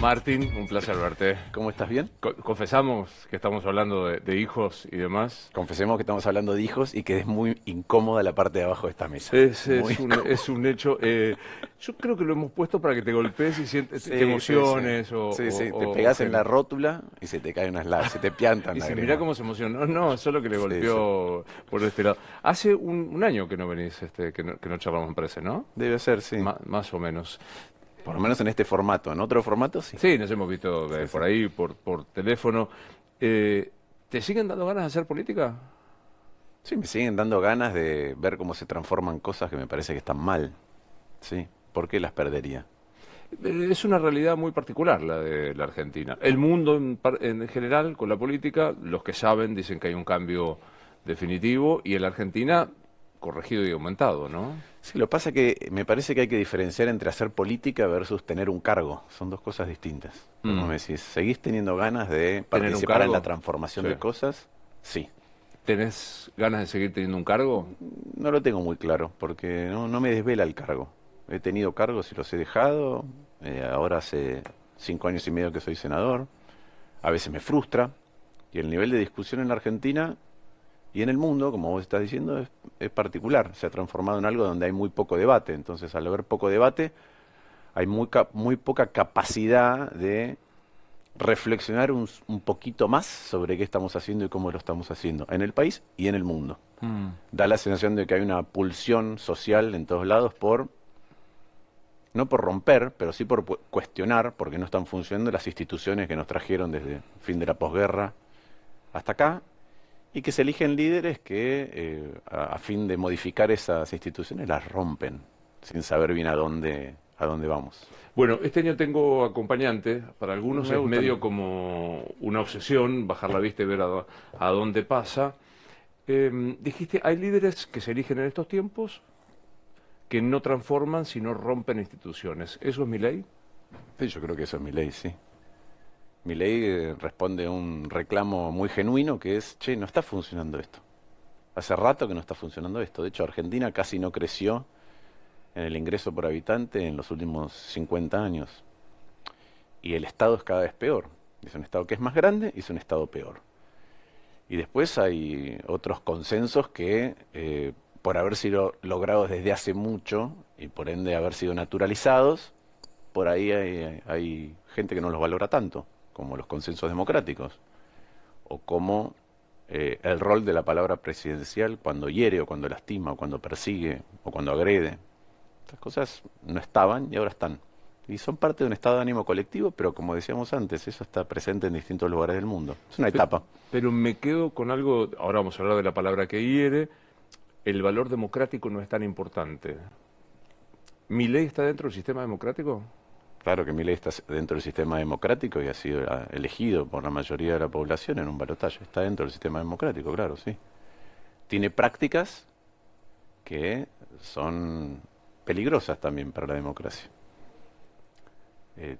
Martín, un placer verte. ¿Cómo estás? ¿Bien? Confesamos que estamos hablando de hijos y demás. Confesemos que estamos hablando de hijos y que es muy incómoda la parte de abajo de esta mesa. Es, Muy es un, incómoda. es un hecho. Yo creo que lo hemos puesto para que te golpees y te Sí, sí, sí. emociones Sí, sí. Te pegas en la rótula y se te caen unas lágrimas, se te piantan Dice, mirá lágrimas. cómo se emocionó. No, solo que le Sí, sí. golpeó por este lado. Hace un año que no venís, que no charlamos en Prese, ¿no? Debe ser, sí. Más o menos. Por lo menos en este formato. En otro formato, sí. Sí, nos hemos visto Sí, sí. por ahí, por teléfono. ¿Te siguen dando ganas de hacer política? Sí, me siguen dando ganas de ver cómo se transforman cosas que me parece que están mal. Sí. ¿Por qué las perdería? Es una realidad muy particular la de la Argentina. El mundo en general, con la política, los que saben dicen que hay un cambio definitivo y en la Argentina corregido y aumentado, ¿no? Sí, lo que pasa es que me parece que hay que diferenciar entre hacer política versus tener un cargo. Son dos cosas distintas. Como me Mm. decís, ¿seguís teniendo ganas de ¿Tener un participar en la cargo? transformación Sí. de cosas? Sí. ¿Tenés ganas de seguir teniendo un cargo? No lo tengo muy claro, porque no me desvela el cargo. He tenido cargos y los he dejado. Ahora hace 5 años y medio que soy senador. A veces me frustra. Y el nivel de discusión en la Argentina y en el mundo, como vos estás diciendo, es particular. Se ha transformado en algo donde hay muy poco debate. Entonces, al haber poco debate, hay muy poca capacidad de reflexionar un poquito más sobre qué estamos haciendo y cómo lo estamos haciendo en el país y en el mundo. Mm. Da la sensación de que hay una pulsión social en todos lados no por romper, pero sí por cuestionar, porque no están funcionando las instituciones que nos trajeron desde el fin de la posguerra hasta acá, y que se eligen líderes que, a fin de modificar esas instituciones, las rompen, sin saber bien a dónde vamos. Bueno, este año tengo acompañante. Para algunos Me es gustan. medio como una obsesión, bajar la vista y ver a dónde pasa. Dijiste, hay líderes que se eligen en estos tiempos que no transforman, sino rompen instituciones. ¿Eso es mi ley? Sí, yo creo que eso es mi ley, sí. Mi ley responde a un reclamo muy genuino que es, che, no está funcionando esto. Hace rato que no está funcionando esto. De hecho, Argentina casi no creció en el ingreso por habitante en los últimos 50 años. Y el Estado es cada vez peor. Es un Estado que es más grande y es un Estado peor. Y después hay otros consensos que, por haber sido logrados desde hace mucho y por ende haber sido naturalizados, por ahí hay gente que no los valora tanto, como los consensos democráticos, o como el rol de la palabra presidencial cuando hiere o cuando lastima o cuando persigue o cuando agrede. Estas cosas no estaban y ahora están. Y son parte de un estado de ánimo colectivo, pero como decíamos antes, eso está presente en distintos lugares del mundo. Es una Pe- etapa. Pero me quedo con algo, ahora vamos a hablar de la palabra que hiere, el valor democrático no es tan importante. ¿Mi ley está dentro del sistema democrático? Claro que Milei está dentro del sistema democrático y ha sido elegido por la mayoría de la población en un balotaje. Está dentro del sistema democrático, claro, sí. Tiene prácticas que son peligrosas también para la democracia.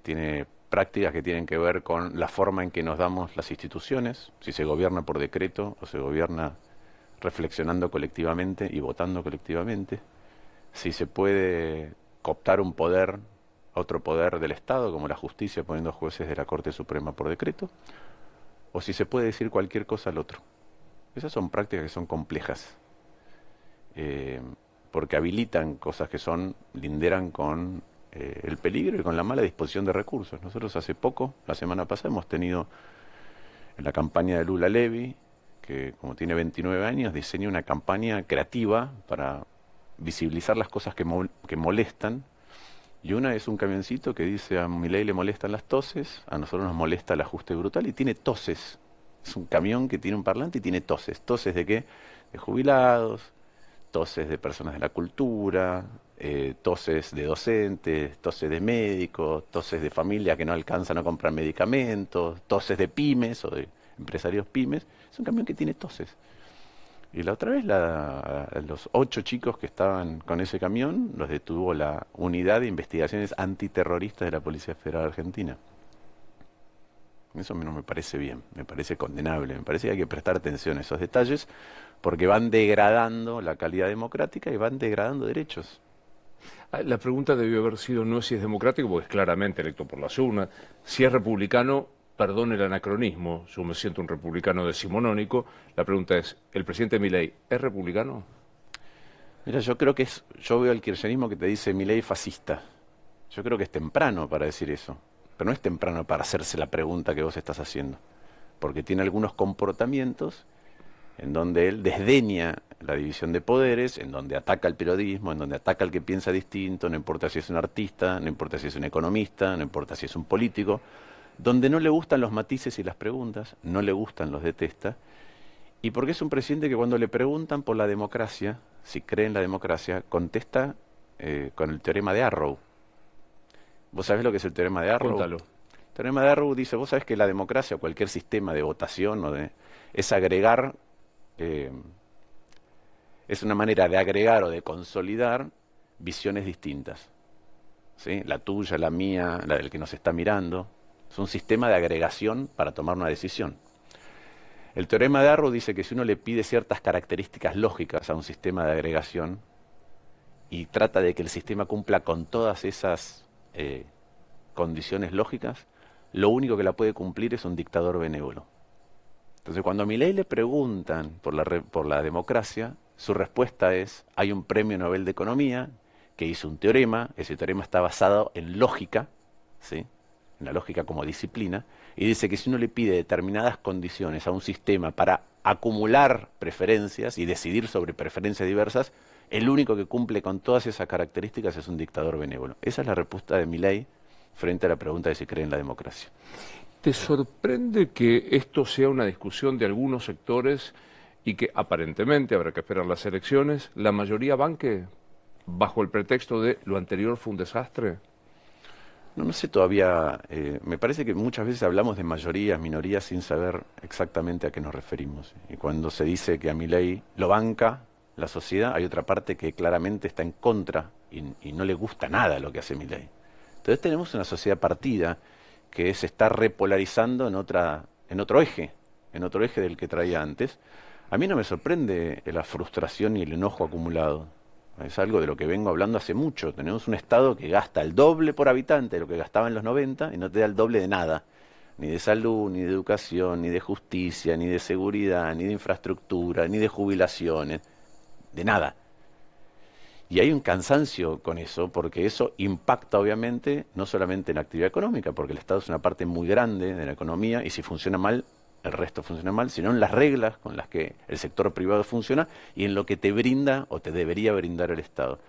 Tiene prácticas que tienen que ver con la forma en que nos damos las instituciones, si se gobierna por decreto o se gobierna reflexionando colectivamente y votando colectivamente, si se puede cooptar un poder a otro poder del Estado, como la justicia poniendo jueces de la Corte Suprema por decreto, o si se puede decir cualquier cosa al otro. Esas son prácticas que son complejas, eh, porque habilitan cosas que linderan con el peligro y con la mala disposición de recursos. Nosotros hace poco, la semana pasada, hemos tenido en la campaña de Lula Levy, que como tiene 29 años, diseña una campaña creativa para visibilizar las cosas que molestan. Y una es un camioncito que dice a Milei le molestan las toses, a nosotros nos molesta el ajuste brutal y tiene toses. Es un camión que tiene un parlante y tiene toses. ¿Toses de qué? De jubilados, toses de personas de la cultura, toses de docentes, toses de médicos, toses de familias que no alcanzan a comprar medicamentos, toses de pymes o de empresarios pymes. Es un camión que tiene toses. Y la otra vez a los 8 chicos que estaban con ese camión los detuvo la Unidad de Investigaciones Antiterroristas de la Policía Federal Argentina. Eso no me parece bien, me parece condenable, me parece que hay que prestar atención a esos detalles porque van degradando la calidad democrática y van degradando derechos. La pregunta debió haber sido no si es democrático, porque es claramente electo por las urnas. Si es republicano, perdón el anacronismo, yo me siento un republicano decimonónico. La pregunta es, ¿el presidente Milei es republicano? Mira, yo veo el kirchnerismo que te dice Milei fascista. Yo creo que es temprano para decir eso, pero no es temprano para hacerse la pregunta que vos estás haciendo, porque tiene algunos comportamientos en donde él desdeña la división de poderes, en donde ataca al periodismo, en donde ataca al que piensa distinto, no importa si es un artista, no importa si es un economista, no importa si es un político, donde no le gustan los matices y las preguntas, no le gustan, los detesta, y porque es un presidente que cuando le preguntan por la democracia, si cree en la democracia, contesta con el teorema de Arrow. ¿Vos sabés lo que es el teorema de Arrow? Contalo. El teorema de Arrow dice, vos sabés que la democracia o cualquier sistema de votación es agregar, es una manera de agregar o de consolidar visiones distintas. ¿Sí? La tuya, la mía, la del que nos está mirando. Es un sistema de agregación para tomar una decisión. El teorema de Arrow dice que si uno le pide ciertas características lógicas a un sistema de agregación y trata de que el sistema cumpla con todas esas condiciones lógicas, lo único que la puede cumplir es un dictador benévolo. Entonces, cuando a Milei le preguntan por la democracia, su respuesta es, hay un premio Nobel de Economía que hizo un teorema, ese teorema está basado en lógica, ¿sí? En la lógica como disciplina, y dice que si uno le pide determinadas condiciones a un sistema para acumular preferencias y decidir sobre preferencias diversas, el único que cumple con todas esas características es un dictador benévolo. Esa es la respuesta de Milei frente a la pregunta de si cree en la democracia. ¿Te sorprende que esto sea una discusión de algunos sectores y que aparentemente, habrá que esperar las elecciones, la mayoría banque bajo el pretexto de lo anterior fue un desastre? No sé todavía, me parece que muchas veces hablamos de mayorías, minorías sin saber exactamente a qué nos referimos. Y cuando se dice que a Milei lo banca la sociedad, hay otra parte que claramente está en contra y no le gusta nada lo que hace Milei. Entonces tenemos una sociedad partida que se está repolarizando en otro eje del que traía antes. A mí no me sorprende la frustración y el enojo acumulado. Es algo de lo que vengo hablando hace mucho. Tenemos un Estado que gasta el doble por habitante de lo que gastaba en los 90 y no te da el doble de nada. Ni de salud, ni de educación, ni de justicia, ni de seguridad, ni de infraestructura, ni de jubilaciones. De nada. Y hay un cansancio con eso, porque eso impacta obviamente no solamente en la actividad económica, porque el Estado es una parte muy grande de la economía y si funciona mal, el resto funciona mal, sino en las reglas con las que el sector privado funciona y en lo que te brinda o te debería brindar el Estado.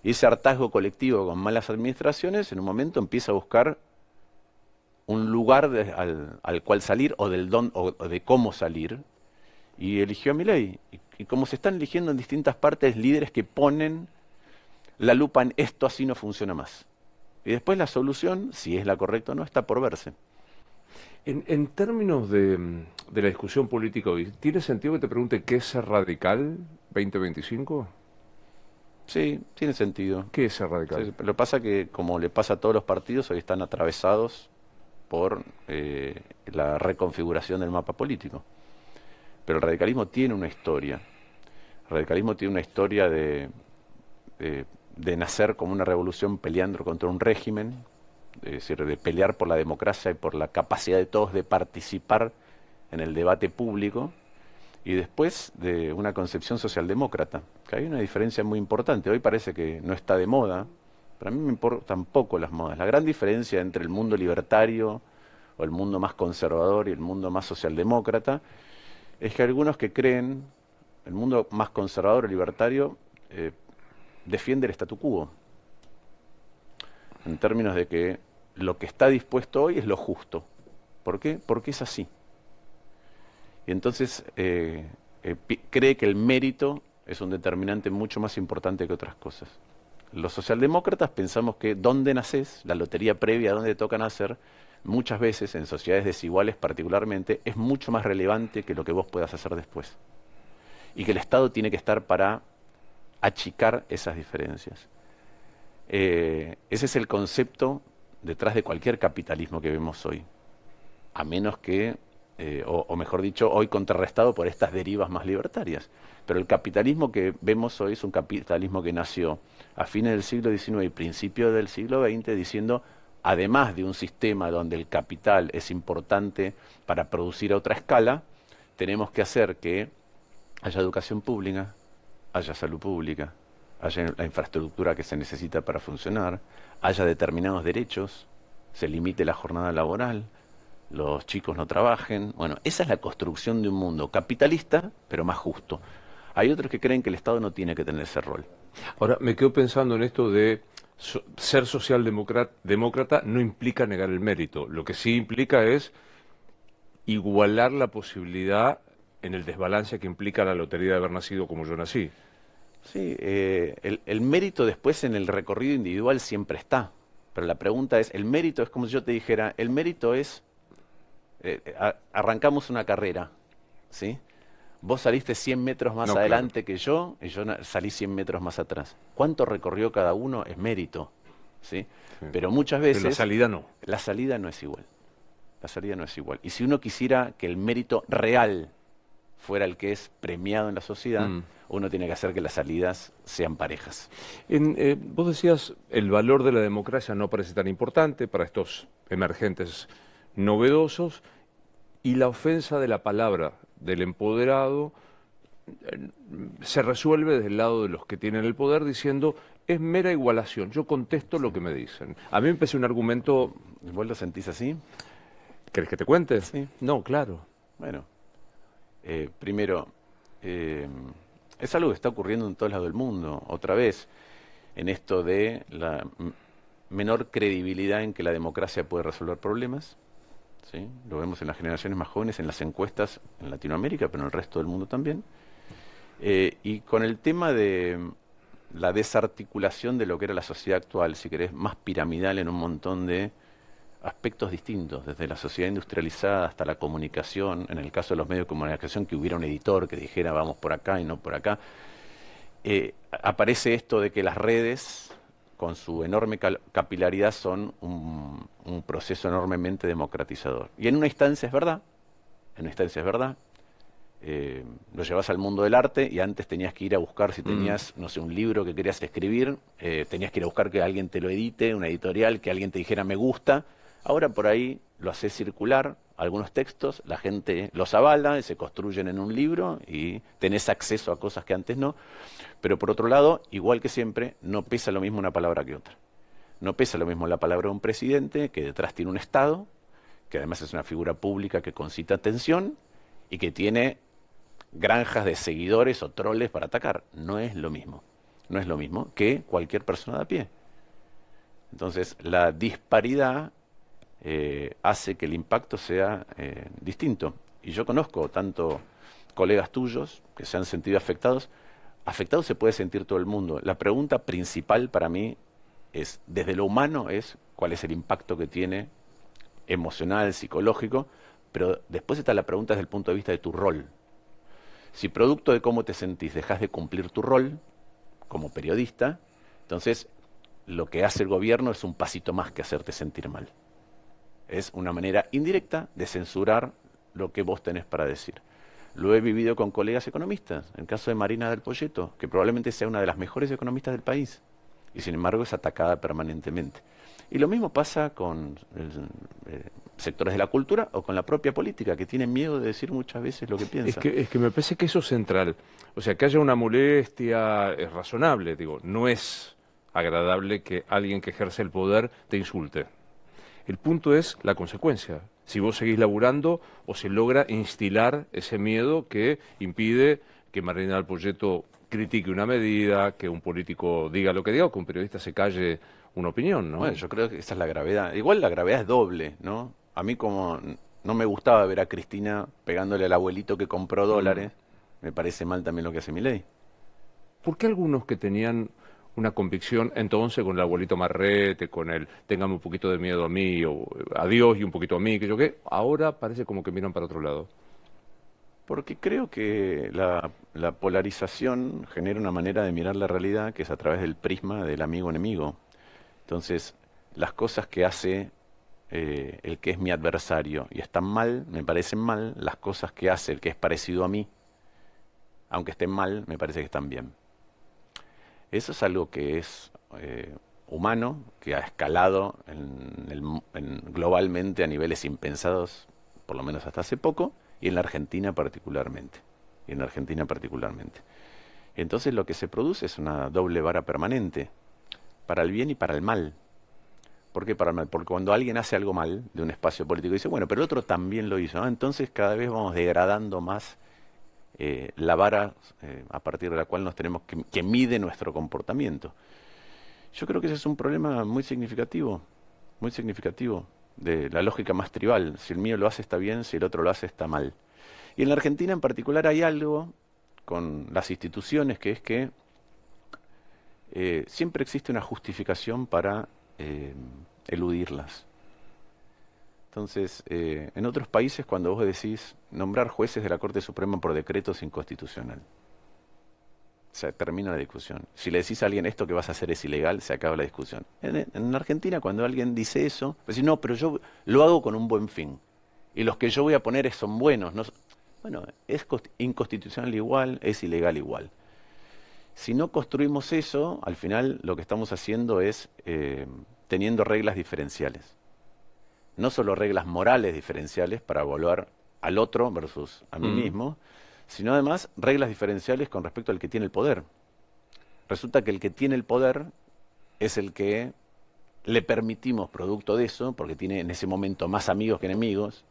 Y ese hartazgo colectivo con malas administraciones en un momento empieza a buscar un lugar al cual salir o o de cómo salir y eligió a Milei. Y como se están eligiendo en distintas partes líderes que ponen la lupa en esto así no funciona más. Y después la solución, si es la correcta o no, está por verse. En términos de la discusión política hoy, ¿tiene sentido que te pregunte qué es ser radical 2025? Sí, tiene sentido. ¿Qué es ser Sí, radical? lo que pasa que, como le pasa a todos los partidos, hoy están atravesados por la reconfiguración del mapa político. Pero el radicalismo tiene una historia. El radicalismo tiene una historia de nacer como una revolución peleando contra un régimen, es decir, de pelear por la democracia y por la capacidad de todos de participar en el debate público, y después de una concepción socialdemócrata, que hay una diferencia muy importante. Hoy parece que no está de moda, pero a mí me importan poco las modas. La gran diferencia entre el mundo libertario o el mundo más conservador y el mundo más socialdemócrata es que algunos que creen, el mundo más conservador o libertario defiende el statu quo, en términos de que lo que está dispuesto hoy es lo justo. ¿Por qué? Porque es así. Y entonces cree que el mérito es un determinante mucho más importante que otras cosas. Los socialdemócratas pensamos que dónde naces, la lotería previa a dónde te toca nacer, muchas veces, en sociedades desiguales particularmente, es mucho más relevante que lo que vos puedas hacer después. Y que el Estado tiene que estar para achicar esas diferencias. Ese es el concepto detrás de cualquier capitalismo que vemos hoy. A menos que o mejor dicho, hoy contrarrestado por estas derivas más libertarias. Pero el capitalismo que vemos hoy es un capitalismo que nació a fines del siglo XIX y principios del siglo XX diciendo, además de un sistema donde el capital es importante para producir a otra escala, tenemos que hacer que haya educación pública, haya salud pública, haya la infraestructura que se necesita para funcionar, haya determinados derechos, se limite la jornada laboral, los chicos no trabajen. Bueno, esa es la construcción de un mundo capitalista, pero más justo. Hay otros que creen que el Estado no tiene que tener ese rol. Ahora, me quedo pensando en esto de ser socialdemócrata no implica negar el mérito. Lo que sí implica es igualar la posibilidad en el desbalance que implica la lotería de haber nacido como yo nací. Sí, el mérito después en el recorrido individual siempre está. Pero la pregunta es, el mérito es como si yo te dijera, el mérito es, arrancamos una carrera, ¿sí? Vos saliste 100 metros más No, adelante que yo y yo salí 100 metros más atrás. ¿Cuánto recorrió cada uno? Es mérito, ¿sí? Sí. Pero muchas Pero veces... la salida no. La salida no es igual. La salida no es igual. Y si uno quisiera que el mérito real fuera el que es premiado en la sociedad, uno tiene que hacer que las salidas sean parejas. Vos decías, el valor de la democracia no parece tan importante para estos emergentes novedosos, y la ofensa de la palabra del empoderado se resuelve desde el lado de los que tienen el poder diciendo, es mera igualación, yo contesto lo que me dicen. A mí me parece un argumento... ¿Vos lo sentís así? ¿Querés que te cuente? Sí. No, claro. Bueno, primero, es algo que está ocurriendo en todos lados del mundo. Otra vez, en esto de la menor credibilidad en que la democracia puede resolver problemas. ¿Sí? Lo vemos en las generaciones más jóvenes, en las encuestas en Latinoamérica, pero en el resto del mundo también. Y con el tema de la desarticulación de lo que era la sociedad actual, si querés, más piramidal en un montón de aspectos distintos, desde la sociedad industrializada hasta la comunicación, en el caso de los medios de comunicación, que hubiera un editor que dijera vamos por acá y no por acá, aparece esto de que las redes, con su enorme capilaridad, son un proceso enormemente democratizador. Y en una instancia es verdad, lo llevas al mundo del arte y antes tenías que ir a buscar, si tenías, no sé, un libro que querías escribir, tenías que ir a buscar que alguien te lo edite, una editorial, que alguien te dijera me gusta. Ahora por ahí lo haces circular, algunos textos, la gente los avala y se construyen en un libro y tenés acceso a cosas que antes no. Pero por otro lado, igual que siempre, no pesa lo mismo una palabra que otra. No pesa lo mismo la palabra de un presidente, que detrás tiene un Estado, que además es una figura pública que concita atención y que tiene granjas de seguidores o troles para atacar. No es lo mismo. No es lo mismo que cualquier persona de a pie. Entonces, la disparidad hace que el impacto sea distinto. Y yo conozco tanto colegas tuyos que se han sentido afectados. Afectado se puede sentir todo el mundo. La pregunta principal para mí es, desde lo humano, es cuál es el impacto que tiene emocional, psicológico, pero después está la pregunta desde el punto de vista de tu rol. Si producto de cómo te sentís dejas de cumplir tu rol como periodista, entonces lo que hace el gobierno es un pasito más que hacerte sentir mal. Es una manera indirecta de censurar lo que vos tenés para decir. Lo he vivido con colegas economistas, en el caso de Marina del Poyeto, que probablemente sea una de las mejores economistas del país, y sin embargo es atacada permanentemente. Y lo mismo pasa con sectores de la cultura o con la propia política, que tienen miedo de decir muchas veces lo que piensan. Es que me parece que eso es central. O sea, que haya una molestia es razonable, digo, no es agradable que alguien que ejerce el poder te insulte. El punto es la consecuencia. Si vos seguís laburando o se logra instilar ese miedo que impide que Marina del Poyeto critique una medida, que un político diga lo que diga o que un periodista se calle una opinión, ¿no? Bueno, yo creo que esa es la gravedad. Igual la gravedad es doble, ¿no? A mí como no me gustaba ver a Cristina pegándole al abuelito que compró dólares, me parece mal también lo que hace Milei. ¿Por qué algunos que tenían una convicción entonces con el abuelito Marrete, con el téngame un poquito de miedo a mí, o a Dios y un poquito a mí, que yo qué, ahora parece como que miran para otro lado? Porque creo que la polarización genera una manera de mirar la realidad que es a través del prisma del amigo-enemigo. Entonces, las cosas que hace el que es mi adversario. Y están mal, me parecen mal las cosas que hace el que es parecido a mí. Aunque estén mal, me parece que están bien. Eso es algo que es humano, que ha escalado globalmente a niveles impensados, por lo menos hasta hace poco, y en la Argentina particularmente. Entonces lo que se produce es una doble vara permanente, para el bien y para el mal. ¿Por qué para el mal? Porque cuando alguien hace algo mal de un espacio político, dice, bueno, pero el otro también lo hizo, ¿no? Entonces cada vez vamos degradando más la vara a partir de la cual nos tenemos que mide nuestro comportamiento. Yo creo que ese es un problema muy significativo de la lógica más tribal. Si el mío lo hace está bien, si el otro lo hace está mal. Y en la Argentina en particular hay algo con las instituciones que es que siempre existe una justificación para eludirlas. Entonces, en otros países cuando vos decís nombrar jueces de la Corte Suprema por decreto es inconstitucional. Se termina la discusión. Si le decís a alguien esto que vas a hacer es ilegal, se acaba la discusión. En Argentina cuando alguien dice eso, decís, no, pero yo lo hago con un buen fin. Y los que yo voy a poner son buenos. No, bueno, es inconstitucional igual, es ilegal igual. Si no construimos eso, al final lo que estamos haciendo es teniendo reglas diferenciales. No solo reglas morales diferenciales para evaluar al otro versus a mí mismo, sino además reglas diferenciales con respecto al que tiene el poder. Resulta que el que tiene el poder es el que le permitimos, producto de eso, porque tiene en ese momento más amigos que enemigos,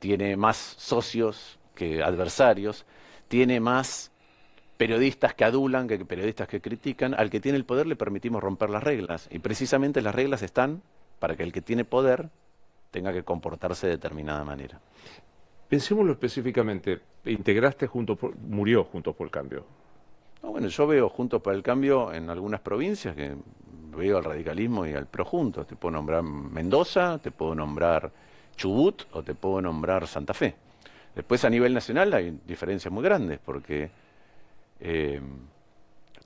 tiene más socios que adversarios, tiene más periodistas que adulan que periodistas que critican, al que tiene el poder le permitimos romper las reglas. Y precisamente las reglas están para que el que tiene poder tenga que comportarse de determinada manera. Pensémoslo específicamente. Murió Juntos por el Cambio. No, bueno, yo veo Juntos por el Cambio en algunas provincias que veo al radicalismo y al PRO juntos. Te puedo nombrar Mendoza, te puedo nombrar Chubut o te puedo nombrar Santa Fe. Después a nivel nacional hay diferencias muy grandes porque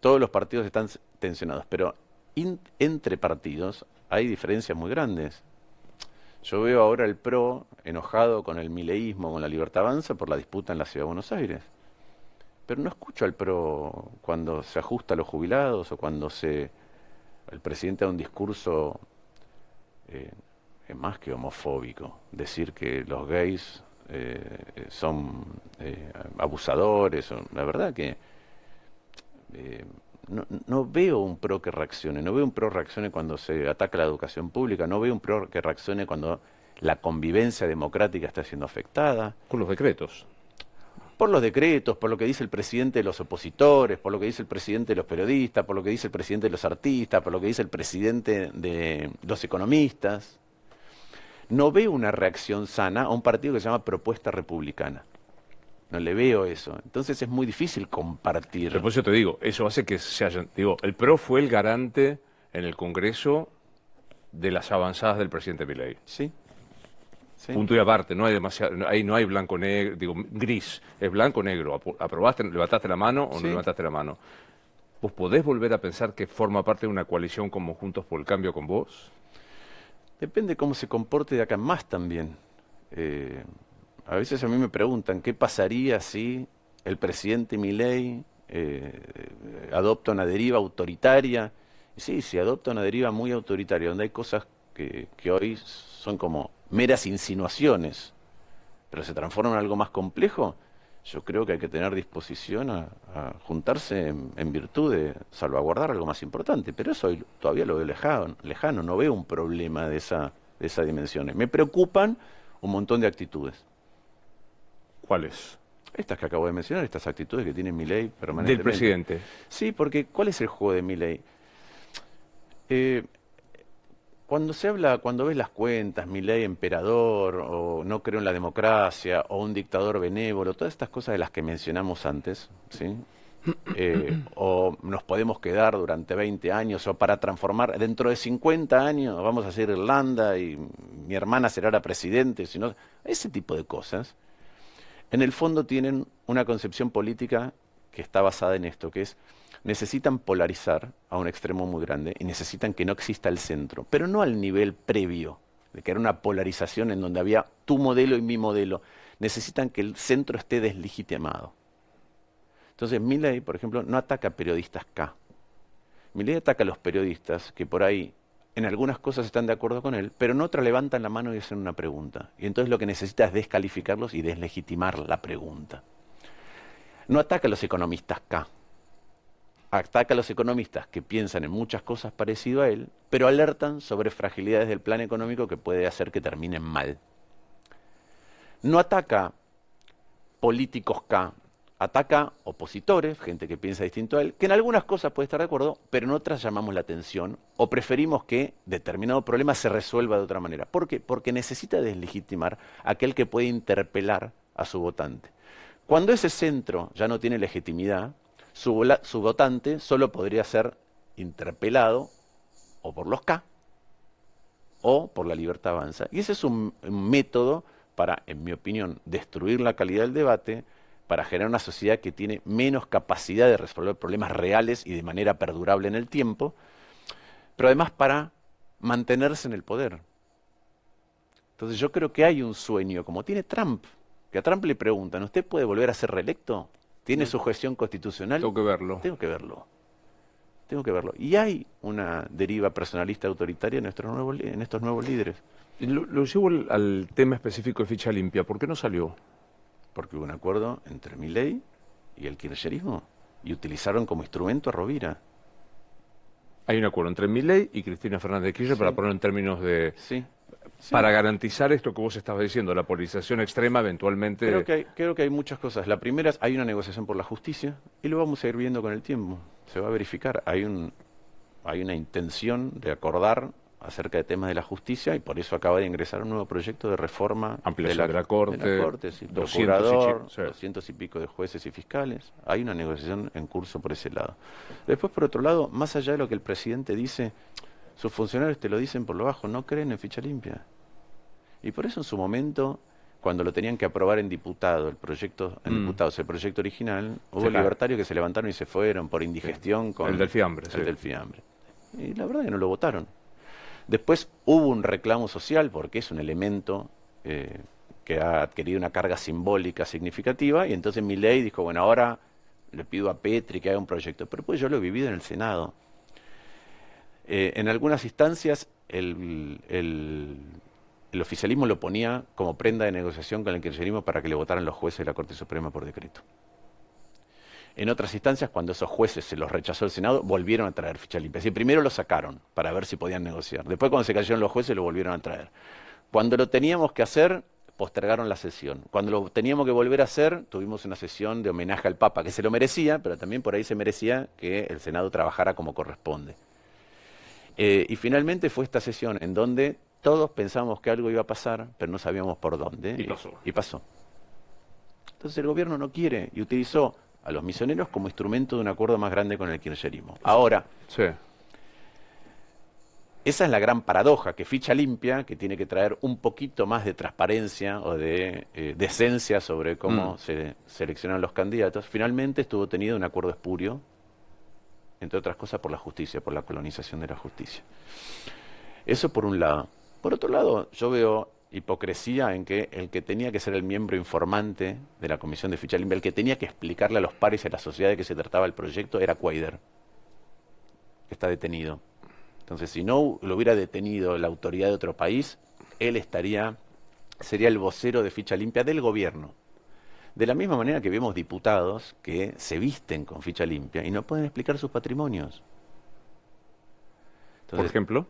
todos los partidos están tensionados, pero entre partidos hay diferencias muy grandes. Yo veo ahora el PRO enojado con el mileísmo, con la Libertad Avanza por la disputa en la Ciudad de Buenos Aires. Pero no escucho al PRO cuando se ajusta a los jubilados o cuando el presidente da un discurso más que homofóbico. Decir que los gays son abusadores. La verdad que no veo un PRO que reaccione, no veo un PRO reaccione cuando se ataca la educación pública, no veo un PRO que reaccione cuando la convivencia democrática está siendo afectada. Con los decretos. Por los decretos, por lo que dice el presidente de los opositores, por lo que dice el presidente de los periodistas, por lo que dice el presidente de los artistas, por lo que dice el presidente de los economistas. No veo una reacción sana a un partido que se llama Propuesta Republicana. No le veo eso. Entonces es muy difícil compartir. Pero por eso te digo, eso hace que se hayan... Digo, el PRO fue el garante en el Congreso de las avanzadas del presidente Milei. Sí. Sí. Punto y aparte, no hay demasiado, ahí no hay blanco-negro, digo, gris, es blanco-negro. ¿Aprobaste, levantaste la mano o no levantaste la mano? ¿Vos podés volver a pensar que forma parte de una coalición como Juntos por el Cambio con vos? Depende cómo se comporte de acá en más también. A veces a mí me preguntan, ¿qué pasaría si el presidente Milei adopta una deriva autoritaria? Y sí, si adopta una deriva muy autoritaria, donde hay cosas que hoy son como meras insinuaciones, pero se transforman en algo más complejo, yo creo que hay que tener disposición a juntarse en virtud de salvaguardar algo más importante. Pero eso hoy todavía lo veo lejano, no veo un problema de esa dimensión. Me preocupan un montón de actitudes. ¿Cuáles? Estas que acabo de mencionar, estas actitudes que tiene Milei permanentemente. Del presidente. Sí, porque ¿cuál es el juego de Milei? Cuando ves las cuentas, Milei emperador, o no creo en la democracia, o un dictador benévolo, todas estas cosas de las que mencionamos antes, ¿sí? O nos podemos quedar durante 20 años, o para transformar, dentro de 50 años vamos a hacer Irlanda y mi hermana será la presidente, sino, ese tipo de cosas, en el fondo tienen una concepción política que está basada en esto, que es necesitan polarizar a un extremo muy grande y necesitan que no exista el centro, pero no al nivel previo de que era una polarización en donde había tu modelo y mi modelo. Necesitan que el centro esté deslegitimado. Entonces Milei, por ejemplo, no ataca a periodistas K. Milei ataca a los periodistas que por ahí en algunas cosas están de acuerdo con él, pero en otras levantan la mano y hacen una pregunta. Y entonces lo que necesita es descalificarlos y deslegitimar la pregunta. No ataca a los economistas K. Ataca a los economistas que piensan en muchas cosas parecido a él, pero alertan sobre fragilidades del plan económico que puede hacer que terminen mal. No ataca políticos K, ataca opositores, gente que piensa distinto a él, que en algunas cosas puede estar de acuerdo, pero en otras llamamos la atención o preferimos que determinado problema se resuelva de otra manera. ¿Por qué? Porque necesita deslegitimar a aquel que puede interpelar a su votante. Cuando ese centro ya no tiene legitimidad, su votante solo podría ser interpelado o por los K o por la Libertad Avanza. Y ese es un método para, en mi opinión, destruir la calidad del debate, para generar una sociedad que tiene menos capacidad de resolver problemas reales y de manera perdurable en el tiempo, pero además para mantenerse en el poder. Entonces yo creo que hay un sueño, como tiene Trump, que a Trump le preguntan, ¿usted puede volver a ser reelecto? ¿Tiene sujeción constitucional? Tengo que verlo. Tengo que verlo. Tengo que verlo. Y hay una deriva personalista autoritaria en estos nuevos líderes. Lo llevo al tema específico de ficha limpia. ¿Por qué no salió? Porque hubo un acuerdo entre Milei y el kirchnerismo y utilizaron como instrumento a Rovira. Hay un acuerdo entre Milei y Cristina Fernández de Kirchner, Sí. para ponerlo en términos de... Sí. Para garantizar esto que vos estabas diciendo, la polarización extrema eventualmente... Creo que hay muchas cosas. La primera es, hay una negociación por la justicia y lo vamos a ir viendo con el tiempo. Se va a verificar. Hay una intención de acordar acerca de temas de la justicia y por eso acaba de ingresar un nuevo proyecto de reforma ampliación de la Corte, sí, 200 procurador, sí. 200 y pico de jueces y fiscales. Hay una negociación en curso por ese lado. Después, por otro lado, más allá de lo que el presidente dice, sus funcionarios te lo dicen por lo bajo, no creen en ficha limpia. Y por eso en su momento, cuando lo tenían que aprobar en diputados, el proyecto original, hubo libertarios que se levantaron y se fueron por indigestión con el del fiambre. El del fiambre. Y la verdad es que no lo votaron. Después hubo un reclamo social porque es un elemento que ha adquirido una carga simbólica significativa y entonces Milei dijo, bueno, ahora le pido a Petri que haga un proyecto. Pero pues yo lo he vivido en el Senado. En algunas instancias el oficialismo lo ponía como prenda de negociación con el kirchnerismo para que le votaran los jueces de la Corte Suprema por decreto. En otras instancias, cuando esos jueces se los rechazó el Senado, volvieron a traer ficha limpia. Es decir, primero lo sacaron para ver si podían negociar. Después, cuando se cayeron los jueces, lo volvieron a traer. Cuando lo teníamos que hacer, postergaron la sesión. Cuando lo teníamos que volver a hacer, tuvimos una sesión de homenaje al Papa, que se lo merecía, pero también por ahí se merecía que el Senado trabajara como corresponde. Y finalmente fue esta sesión en donde todos pensábamos que algo iba a pasar, pero no sabíamos por dónde. Y pasó. Entonces el gobierno no quiere y utilizó a los misioneros como instrumento de un acuerdo más grande con el kirchnerismo. Ahora, sí. Esa es la gran paradoja, que ficha limpia, que tiene que traer un poquito más de transparencia o de decencia sobre cómo se seleccionan los candidatos, finalmente estuvo tenido un acuerdo espurio, entre otras cosas por la justicia, por la colonización de la justicia. Eso por un lado. Por otro lado, yo veo hipocresía en que el que tenía que ser el miembro informante de la Comisión de Ficha Limpia, el que tenía que explicarle a los pares y a la sociedad de qué se trataba el proyecto, era Cuader, que está detenido. Entonces, si no lo hubiera detenido la autoridad de otro país, él sería el vocero de Ficha Limpia del gobierno. De la misma manera que vemos diputados que se visten con ficha limpia y no pueden explicar sus patrimonios. Entonces, ¿por ejemplo?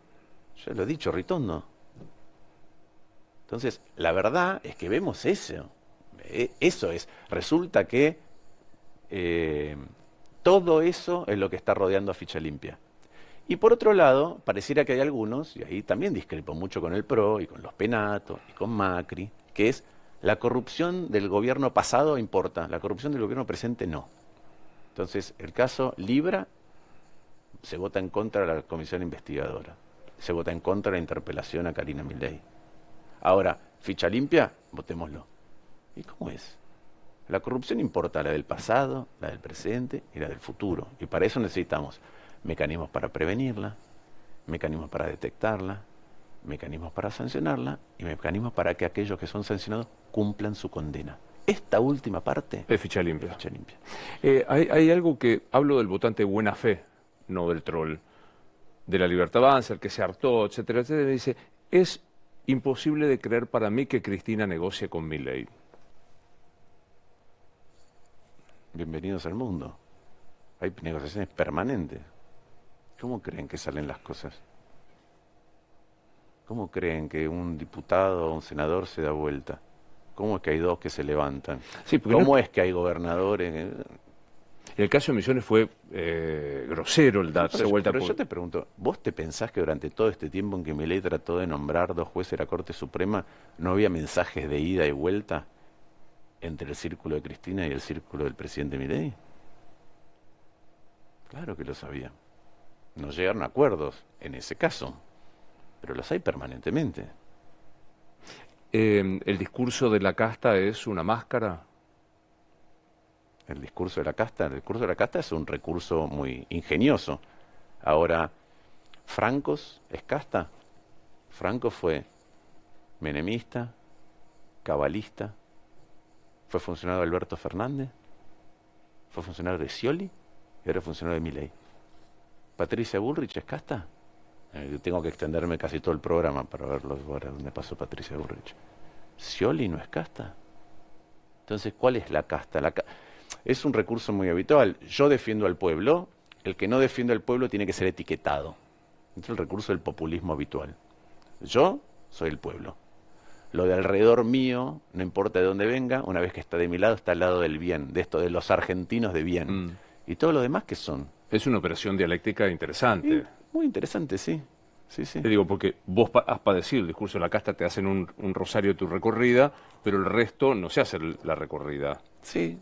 Yo lo he dicho, Ritondo. Entonces, la verdad es que vemos eso. Eso es. Resulta que todo eso es lo que está rodeando a Ficha Limpia. Y por otro lado, pareciera que hay algunos, y ahí también discrepo mucho con el PRO y con los Penato y con Macri, que es la corrupción del gobierno pasado importa, la corrupción del gobierno presente no. Entonces, el caso Libra se vota en contra de la comisión investigadora, se vota en contra de la interpelación a Karina Milei. Ahora, ficha limpia, votémoslo. ¿Y cómo es? La corrupción importa la del pasado, la del presente y la del futuro. Y para eso necesitamos mecanismos para prevenirla, mecanismos para detectarla, mecanismos para sancionarla y mecanismos para que aquellos que son sancionados cumplan su condena. Esta última parte es ficha limpia. es ficha limpia. Hay algo que hablo del votante de buena fe, no del troll, de la Libertad Avanza, el que se hartó, etcétera, etcétera. Dice, es imposible de creer para mí que Cristina negocie con Milei. Bienvenidos al mundo. Hay negociaciones permanentes. ¿Cómo creen que salen las cosas? ¿Cómo creen que un diputado o un senador se da vuelta? ¿Cómo es que hay dos que se levantan? Sí, ¿Cómo es que hay gobernadores? En el caso de Misiones fue grosero el darse vuelta. Pero yo te pregunto, ¿vos te pensás que durante todo este tiempo en que Milei trató de nombrar 2 jueces de la Corte Suprema no había mensajes de ida y vuelta entre el círculo de Cristina y el círculo del presidente Milei? Claro que lo sabía. No llegaron a acuerdos en ese caso, pero los hay permanentemente. ¿El discurso de la casta es una máscara? El discurso de la casta es un recurso muy ingenioso. Ahora, ¿Francos es casta? Franco fue menemista, cabalista, fue funcionario de Alberto Fernández, fue funcionario de Scioli y ahora es funcionario de Milei. ¿Patricia Bullrich es casta? Tengo que extenderme casi todo el programa para ver los lugares donde pasó Patricia Bullrich. ¿Scioli no es casta? Entonces, ¿cuál es la casta? Es un recurso muy habitual. Yo defiendo al pueblo, el que no defiende al pueblo tiene que ser etiquetado. Es el recurso del populismo habitual. Yo soy el pueblo. Lo de alrededor mío, no importa de dónde venga, una vez que está de mi lado, está al lado del bien, de esto de los argentinos de bien. ¿Y todo lo demás qué son? Es una operación dialéctica interesante. Sí, muy interesante, sí. Sí. Te digo, porque vos has padecido el discurso de la casta, te hacen un rosario de tu recorrida, pero el resto no se hace la recorrida. Sí.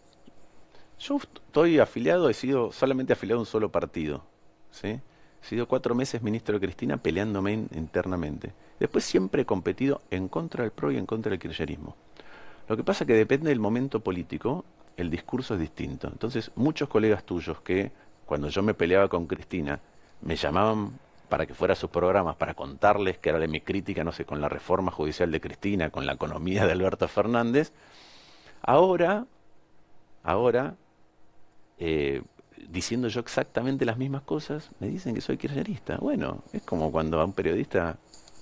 Yo estoy afiliado, he sido solamente afiliado a un solo partido. ¿Sí? He sido 4 meses ministro de Cristina peleándome internamente. Después siempre he competido en contra del PRO y en contra del kirchnerismo. Lo que pasa es que depende del momento político, el discurso es distinto. Entonces, muchos colegas tuyos que, cuando yo me peleaba con Cristina, me llamaban para que fuera a sus programas, para contarles que era de mi crítica, no sé, con la reforma judicial de Cristina, con la economía de Alberto Fernández. Ahora, diciendo yo exactamente las mismas cosas, me dicen que soy kirchnerista. Bueno, es como cuando a un periodista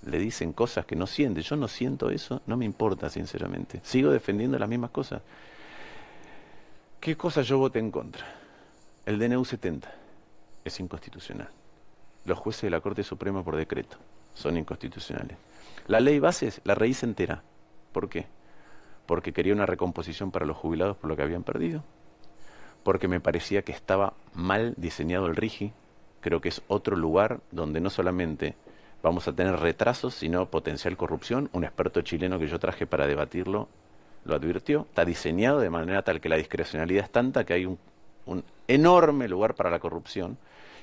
le dicen cosas que no siente. Yo no siento eso, no me importa, sinceramente. Sigo defendiendo las mismas cosas. ¿Qué cosa yo voté en contra? El DNU 70 es inconstitucional. Los jueces de la Corte Suprema por decreto son inconstitucionales. La ley bases la rehice entera. ¿Por qué? Porque quería una recomposición para los jubilados por lo que habían perdido. Porque me parecía que estaba mal diseñado el RIGI. Creo que es otro lugar donde no solamente vamos a tener retrasos, sino potencial corrupción. Un experto chileno que yo traje para debatirlo lo advirtió. Está diseñado de manera tal que la discrecionalidad es tanta que hay un enorme lugar para la corrupción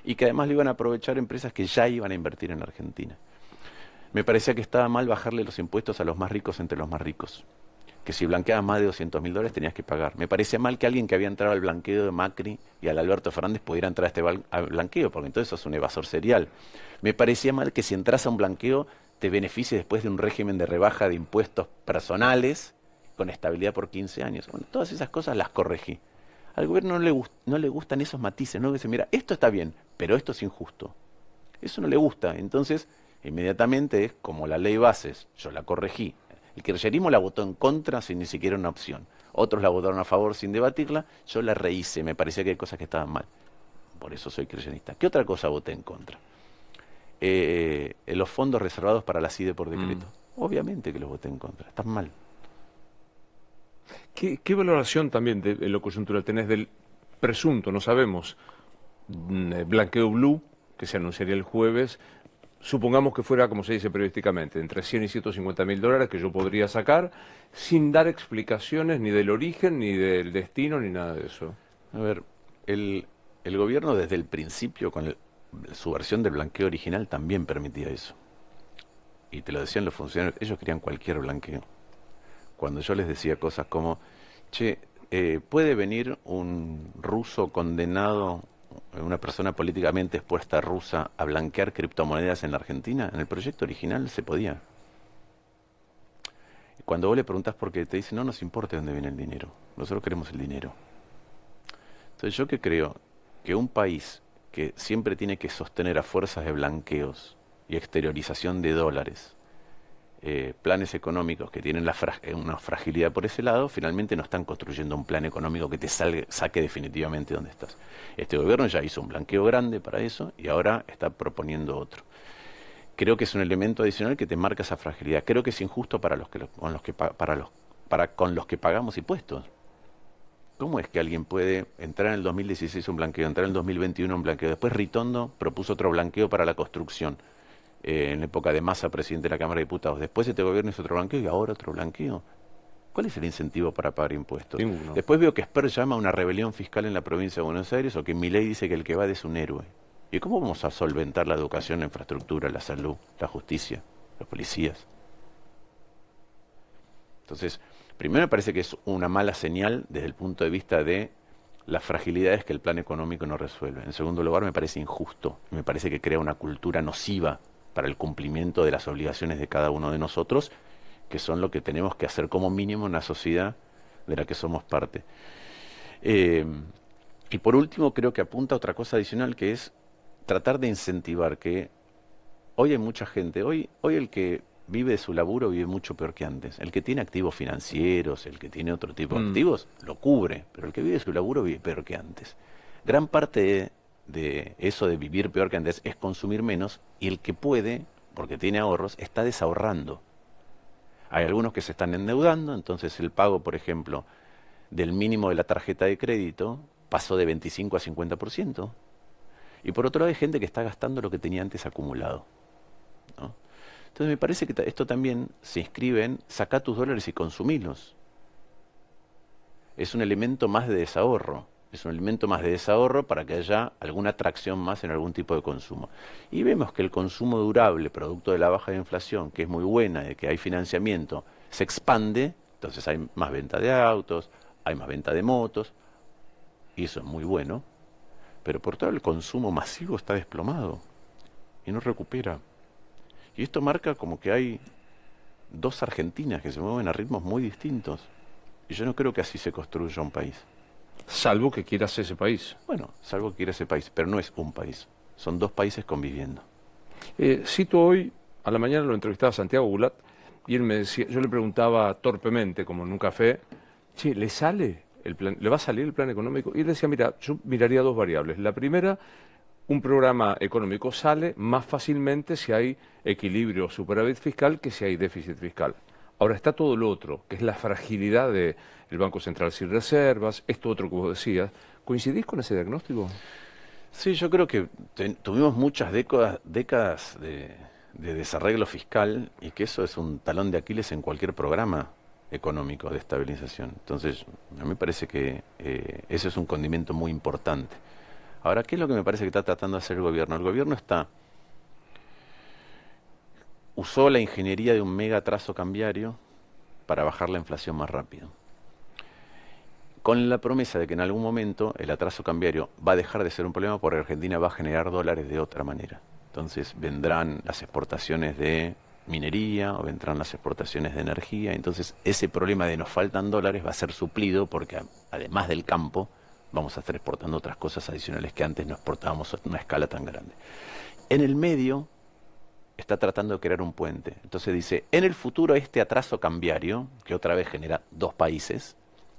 y que además lo iban a aprovechar empresas que ya iban a invertir en Argentina. Me parecía que estaba mal bajarle los impuestos a los más ricos entre los más ricos. Que si blanqueabas más de $200.000 tenías que pagar. Me parecía mal que alguien que había entrado al blanqueo de Macri y al Alberto Fernández pudiera entrar a este blanqueo, porque entonces sos un evasor serial. Me parecía mal que si entras a un blanqueo te beneficie después de un régimen de rebaja de impuestos personales con estabilidad por 15 años. Bueno, todas esas cosas las corregí. Al gobierno no le gustan esos matices, no dice, mira, esto está bien, pero esto es injusto. Eso no le gusta. Entonces, inmediatamente es como la ley bases, yo la corregí. El kirchnerismo la votó en contra sin ni siquiera una opción. Otros la votaron a favor sin debatirla, yo la rehice, me parecía que hay cosas que estaban mal. Por eso soy kirchnerista. ¿Qué otra cosa voté en contra? Los fondos reservados para la CIDE por decreto. Obviamente que los voté en contra, están mal. ¿Qué valoración también de lo coyuntural tenés del presunto, no sabemos, blanqueo blue, que se anunciaría el jueves? Supongamos que fuera, como se dice periodísticamente, entre 100 y $150.000 que yo podría sacar sin dar explicaciones ni del origen, ni del destino, ni nada de eso. A ver, el gobierno desde el principio, con su versión del blanqueo original, también permitía eso. Y te lo decían los funcionarios, ellos querían cualquier blanqueo. Cuando yo les decía cosas como, che, puede venir un ruso condenado, una persona políticamente expuesta rusa a blanquear criptomonedas en la Argentina? En el proyecto original se podía. Cuando vos le preguntás por qué, te dice, no nos importa de dónde viene el dinero, nosotros queremos el dinero. Entonces yo que creo que un país que siempre tiene que sostener a fuerzas de blanqueos y exteriorización de dólares, planes económicos que tienen una fragilidad por ese lado, finalmente no están construyendo un plan económico que te saque definitivamente donde estás. Este gobierno ya hizo un blanqueo grande para eso y ahora está proponiendo otro. Creo que es un elemento adicional que te marca esa fragilidad. Creo que es injusto para con los que pagamos impuestos. ¿Cómo es que alguien puede entrar en el 2016 un blanqueo, entrar en el 2021 un blanqueo? Después Ritondo propuso otro blanqueo para la construcción, en la época de Massa, presidente de la Cámara de Diputados. Después este gobierno hizo otro blanqueo y ahora otro blanqueo. ¿Cuál es el incentivo para pagar impuestos? Ninguno. Después veo que Esper llama a una rebelión fiscal en la provincia de Buenos Aires, o que Milei dice que el que va es un héroe. ¿Y cómo vamos a solventar la educación, la infraestructura, la salud, la justicia, los policías? Entonces, primero me parece que es una mala señal desde el punto de vista de las fragilidades que el plan económico no resuelve. En segundo lugar, me parece injusto. Me parece que crea una cultura nociva para el cumplimiento de las obligaciones de cada uno de nosotros, que son lo que tenemos que hacer como mínimo en una sociedad de la que somos parte. Y por último, creo que apunta a otra cosa adicional, que es tratar de incentivar que hoy hay mucha gente, hoy el que vive de su laburo vive mucho peor que antes. El que tiene activos financieros, el que tiene otro tipo de activos, lo cubre, pero el que vive de su laburo vive peor que antes. Gran parte de eso de vivir peor que antes es consumir menos, y el que puede, porque tiene ahorros, está desahorrando. Hay algunos que se están endeudando, entonces el pago, por ejemplo, del mínimo de la tarjeta de crédito pasó de 25 a 50%. Y por otro lado hay gente que está gastando lo que tenía antes acumulado, ¿no? Entonces me parece que esto también se inscribe en saca tus dólares y consumilos. Es un elemento más de desahorro. Es un elemento más de desahorro para que haya alguna atracción más en algún tipo de consumo. Y vemos que el consumo durable, producto de la baja de inflación, que es muy buena, de que hay financiamiento, se expande, entonces hay más venta de autos, hay más venta de motos, y eso es muy bueno. Pero por todo el consumo masivo está desplomado y no recupera. Y esto marca como que hay dos Argentinas que se mueven a ritmos muy distintos. Y yo no creo que así se construya un país. Salvo que quieras ese país. Bueno, salvo que quiera ese país, pero no es un país. Son dos países conviviendo. Cito hoy, a la mañana lo entrevistaba Santiago Gulat, y él me decía, yo le preguntaba torpemente, como en un café, che, ¿le sale el plan, le va a salir el plan económico? Y él decía, mira, yo miraría dos variables. La primera, un programa económico sale más fácilmente si hay equilibrio o superávit fiscal que si hay déficit fiscal. Ahora está todo lo otro, que es la fragilidad del Banco Central sin reservas, esto otro que vos decías. ¿Coincidís con ese diagnóstico? Sí, yo creo que tuvimos muchas décadas de desarreglo fiscal, y que eso es un talón de Aquiles en cualquier programa económico de estabilización. Entonces, a mí me parece que ese es un condimento muy importante. Ahora, ¿qué es lo que me parece que está tratando de hacer el gobierno? El gobierno usó la ingeniería de un mega atraso cambiario para bajar la inflación más rápido, con la promesa de que en algún momento el atraso cambiario va a dejar de ser un problema porque Argentina va a generar dólares de otra manera. Entonces vendrán las exportaciones de minería o vendrán las exportaciones de energía. Entonces ese problema de nos faltan dólares va a ser suplido porque además del campo vamos a estar exportando otras cosas adicionales que antes no exportábamos a una escala tan grande. En el medio está tratando de crear un puente. Entonces dice, en el futuro este atraso cambiario, que otra vez genera dos países,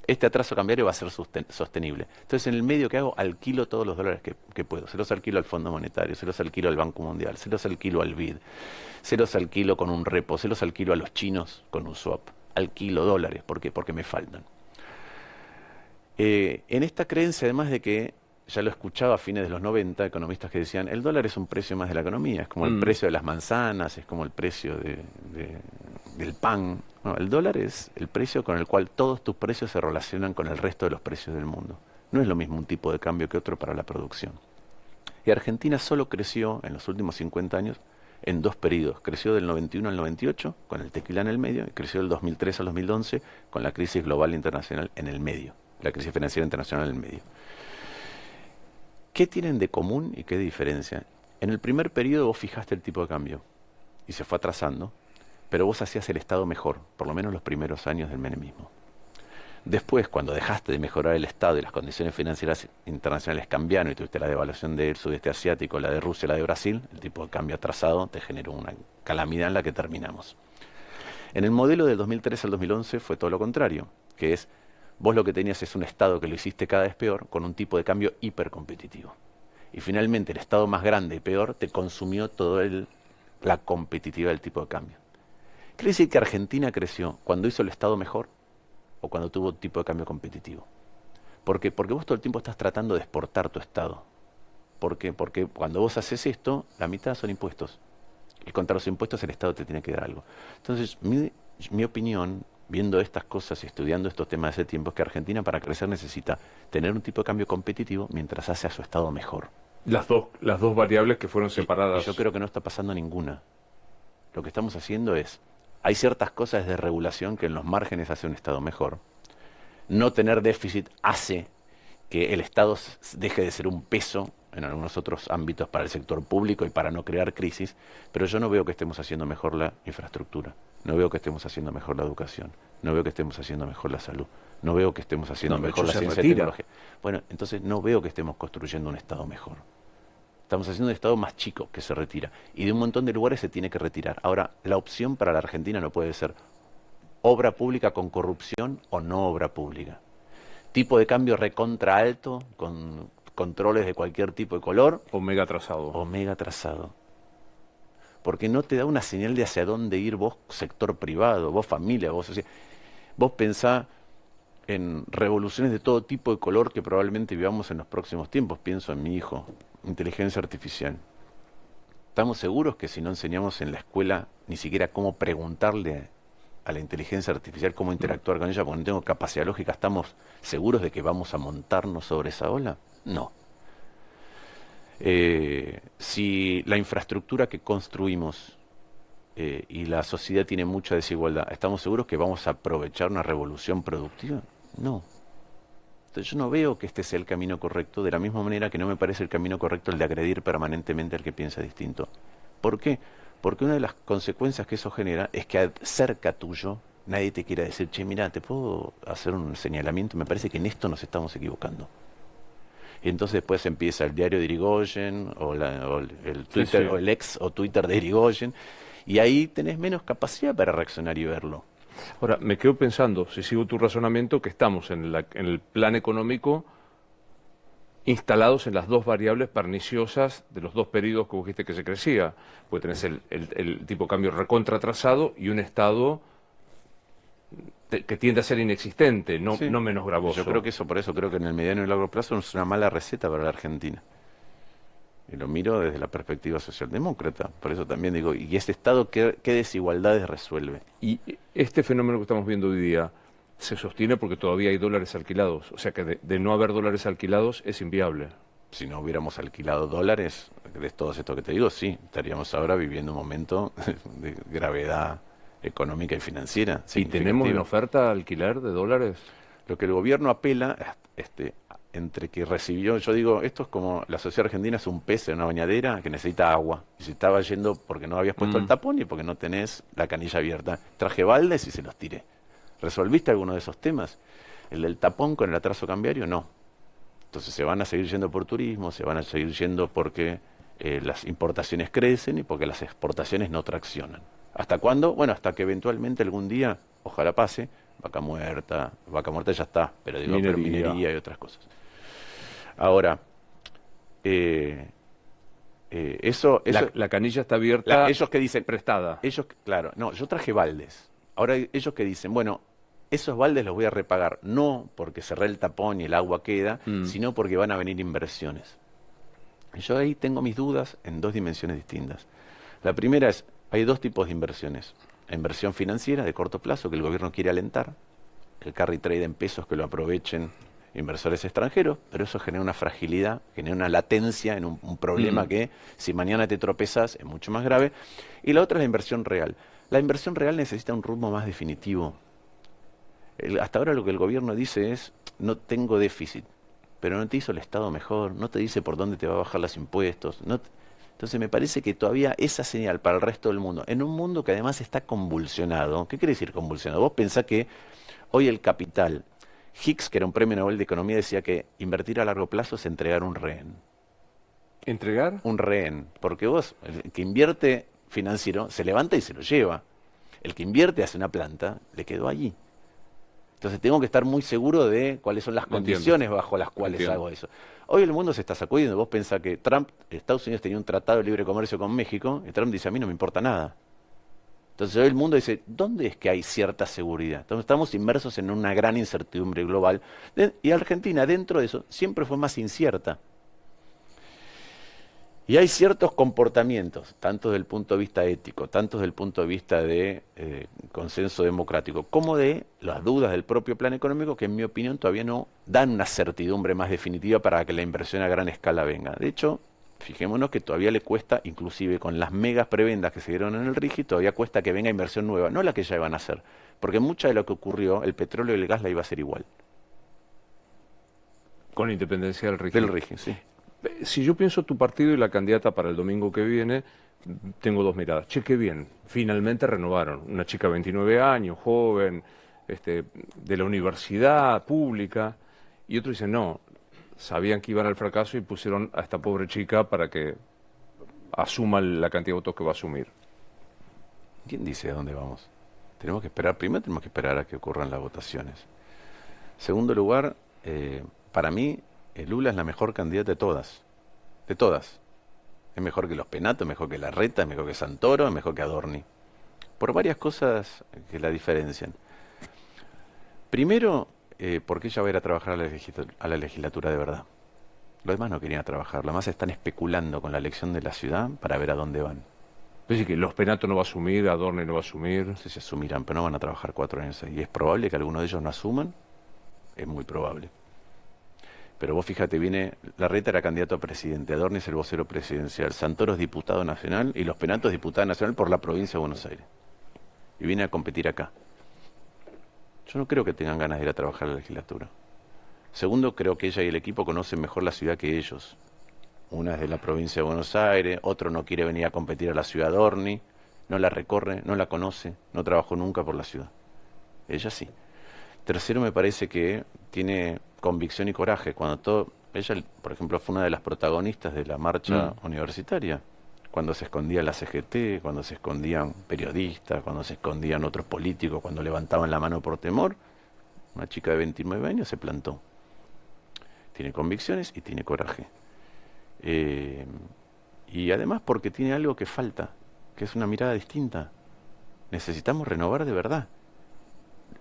este atraso cambiario va a ser sostenible. Entonces, en el medio que hago, alquilo todos los dólares que puedo. Se los alquilo al Fondo Monetario, se los alquilo al Banco Mundial, se los alquilo al BID, se los alquilo con un repo, se los alquilo a los chinos con un swap. Alquilo dólares. ¿Por qué? Porque me faltan. En esta creencia, además de que, ya lo escuchaba a fines de los 90, economistas que decían, el dólar es un precio más de la economía, es como el precio de las manzanas, es como el precio del pan. No, el dólar es el precio con el cual todos tus precios se relacionan con el resto de los precios del mundo. No es lo mismo un tipo de cambio que otro para la producción. Y Argentina solo creció en los últimos 50 años en dos periodos. Creció del 91 al 98, con el tequila en el medio, y creció del 2003 al 2011, con la crisis global internacional en el medio, la crisis financiera internacional en el medio. ¿Qué tienen de común y qué de diferencia? En el primer periodo vos fijaste el tipo de cambio y se fue atrasando, pero vos hacías el Estado mejor, por lo menos los primeros años del menemismo. Después, cuando dejaste de mejorar el Estado y las condiciones financieras internacionales cambiaron y tuviste la devaluación del sudeste asiático, la de Rusia, la de Brasil, el tipo de cambio atrasado te generó una calamidad en la que terminamos. En el modelo del 2003 al 2011 fue todo lo contrario, que es, vos lo que tenías es un Estado que lo hiciste cada vez peor con un tipo de cambio hipercompetitivo. Y finalmente el Estado más grande y peor te consumió toda la competitividad del tipo de cambio. Quiere decir que Argentina creció cuando hizo el Estado mejor o cuando tuvo tipo de cambio competitivo. ¿Por qué? Porque vos todo el tiempo estás tratando de exportar tu Estado. ¿Por qué? Porque cuando vos haces esto, la mitad son impuestos. Y contra los impuestos el Estado te tiene que dar algo. Entonces, mi opinión, viendo estas cosas y estudiando estos temas de ese tiempo, es que Argentina para crecer necesita tener un tipo de cambio competitivo mientras hace a su Estado mejor. Las dos variables que fueron separadas. Y yo creo que no está pasando ninguna. Lo que estamos haciendo es, hay ciertas cosas de regulación que en los márgenes hace un Estado mejor. No tener déficit hace que el Estado deje de ser un peso en algunos otros ámbitos para el sector público y para no crear crisis, pero yo no veo que estemos haciendo mejor la infraestructura, no veo que estemos haciendo mejor la educación, no veo que estemos haciendo mejor la salud, no veo que estemos haciendo mejor la ciencia y tecnología. Bueno, entonces no veo que estemos construyendo un Estado mejor. Estamos haciendo un Estado más chico que se retira. Y de un montón de lugares se tiene que retirar. Ahora, la opción para la Argentina no puede ser obra pública con corrupción o no obra pública. Tipo de cambio recontra alto, con controles de cualquier tipo de color. O mega atrasado. O mega atrasado. Porque no te da una señal de hacia dónde ir vos, sector privado, vos familia, vos sociedad. Vos pensá en revoluciones de todo tipo de color que probablemente vivamos en los próximos tiempos. Pienso en mi hijo, inteligencia artificial. ¿Estamos seguros que si no enseñamos en la escuela ni siquiera cómo preguntarle a la inteligencia artificial, cómo interactuar con ella, porque no tengo capacidad lógica, estamos seguros de que vamos a montarnos sobre esa ola? No. Si la infraestructura que construimos y la sociedad tiene mucha desigualdad, ¿estamos seguros que vamos a aprovechar una revolución productiva? No. Entonces yo no veo que este sea el camino correcto, de la misma manera que no me parece el camino correcto el de agredir permanentemente al que piensa distinto. ¿Por qué? Porque una de las consecuencias que eso genera es que cerca tuyo nadie te quiera decir, che, mira, ¿te puedo hacer un señalamiento? Me parece que en esto nos estamos equivocando. Y entonces después empieza el diario de Irigoyen, o el Twitter, sí. O el ex o Twitter de Irigoyen, y ahí tenés menos capacidad para reaccionar y verlo. Ahora, me quedo pensando, si sigo tu razonamiento, que estamos en el plan económico instalados en las dos variables perniciosas de los dos periodos que vos dijiste que se crecía. Pues tenés el tipo de cambio recontratrasado y un Estado que tiende a ser inexistente, no menos gravoso. Yo creo que por eso creo que en el mediano y largo plazo es una mala receta para la Argentina. Y lo miro desde la perspectiva socialdemócrata. Por eso también digo, ¿y ese Estado qué desigualdades resuelve? Y este fenómeno que estamos viendo hoy día se sostiene porque todavía hay dólares alquilados. O sea que de no haber dólares alquilados es inviable. Si no hubiéramos alquilado dólares, de todo esto que te digo, sí, estaríamos ahora viviendo un momento de gravedad económica y financiera. ¿Y tenemos en oferta alquiler de dólares? Lo que el gobierno apela, entre que recibió, yo digo, esto es como la sociedad argentina es un pez en una bañadera que necesita agua. Y se estaba yendo porque no habías puesto el tapón y porque no tenés la canilla abierta. Traje baldes y se los tiré. ¿Resolviste alguno de esos temas? El del tapón con el atraso cambiario, no. Entonces se van a seguir yendo por turismo, se van a seguir yendo porque las importaciones crecen y porque las exportaciones no traccionan. ¿Hasta cuándo? Bueno, hasta que eventualmente algún día, ojalá pase, vaca muerta ya está, pero digo, minería y otras cosas. Ahora, la canilla está abierta, ellos que dicen, prestada. Claro, no, yo traje baldes. Ahora ellos que dicen, bueno, esos baldes los voy a repagar, no porque cerré el tapón y el agua queda, sino porque van a venir inversiones. Y yo ahí tengo mis dudas en dos dimensiones distintas. La primera es, hay dos tipos de inversiones. La inversión financiera de corto plazo que el gobierno quiere alentar, el carry trade en pesos que lo aprovechen inversores extranjeros, pero eso genera una fragilidad, genera una latencia en un problema que si mañana te tropezas es mucho más grave. Y la otra es la inversión real. La inversión real necesita un rumbo más definitivo. Hasta ahora lo que el gobierno dice es, no tengo déficit. pero no te hizo el Estado mejor, no te dice por dónde te va a bajar los impuestos. Entonces me parece que todavía esa señal para el resto del mundo, en un mundo que además está convulsionado. ¿Qué quiere decir convulsionado? Vos pensás que hoy el capital, Hicks, que era un premio Nobel de Economía, decía que invertir a largo plazo es entregar un rehén. ¿Entregar? Un rehén, porque vos, el que invierte financiero, se levanta y se lo lleva. El que invierte hace una planta, le quedó allí. Entonces tengo que estar muy seguro de cuáles son las condiciones bajo las cuales hago eso. Hoy el mundo se está sacudiendo. Vos pensás que Estados Unidos tenía un tratado de libre comercio con México, y Trump dice, a mí no me importa nada. Entonces hoy el mundo dice, ¿dónde es que hay cierta seguridad? Entonces estamos inmersos en una gran incertidumbre global. Y Argentina, dentro de eso, siempre fue más incierta. Y hay ciertos comportamientos, tanto desde el punto de vista ético, tanto desde el punto de vista de consenso democrático, como de las dudas del propio plan económico, que en mi opinión todavía no dan una certidumbre más definitiva para que la inversión a gran escala venga. De hecho, fijémonos que todavía le cuesta, inclusive con las megas prebendas que se dieron en el RIGI, todavía cuesta que venga inversión nueva, no la que ya iban a hacer, porque mucha de lo que ocurrió, el petróleo y el gas la iba a hacer igual. Con independencia del RIGI. Del RIGI, sí. Si yo pienso tu partido y la candidata para el domingo que viene, tengo dos miradas. Che, qué bien, finalmente renovaron. Una chica de 29 años, joven, de la universidad pública, y otro dice, no, sabían que iban al fracaso y pusieron a esta pobre chica para que asuma la cantidad de votos que va a asumir. ¿Quién dice a dónde vamos? Tenemos que esperar, primero tenemos que esperar a que ocurran las votaciones. Segundo lugar, para mí, Lula es la mejor candidata de todas. De todas. Es mejor que los Penato, es mejor que Larreta, es mejor que Santoro, es mejor que Adorni. Por varias cosas que la diferencian. Primero, porque ella va a ir a trabajar a la legislatura de verdad. Los demás no querían trabajar, los demás están especulando con la elección de la ciudad para ver a dónde van. Es decir, que los Penato no va a asumir, Adorni no va a asumir. No sé si asumirán, pero no van a trabajar 4 años ahí. ¿Y es probable que alguno de ellos no asuman? Es muy probable. Pero vos fíjate, Larreta era candidato a presidente, Adorni es el vocero presidencial, Santoro es diputado nacional y los Penato es diputada nacional por la provincia de Buenos Aires. Y viene a competir acá. Yo no creo que tengan ganas de ir a trabajar a la legislatura. Segundo, creo que ella y el equipo conocen mejor la ciudad que ellos. Una es de la provincia de Buenos Aires, otro no quiere venir a competir a la ciudad de Adorni, no la recorre, no la conoce, no trabajó nunca por la ciudad. Ella sí. Tercero, me parece que tiene convicción y coraje. Ella, por ejemplo, fue una de las protagonistas de la marcha universitaria, cuando se escondían la CGT, cuando se escondían periodistas, cuando se escondían otros políticos, cuando levantaban la mano por temor. Una chica de 29 años se plantó. Tiene convicciones y tiene coraje. Y además porque tiene algo que falta, que es una mirada distinta. Necesitamos renovar de verdad.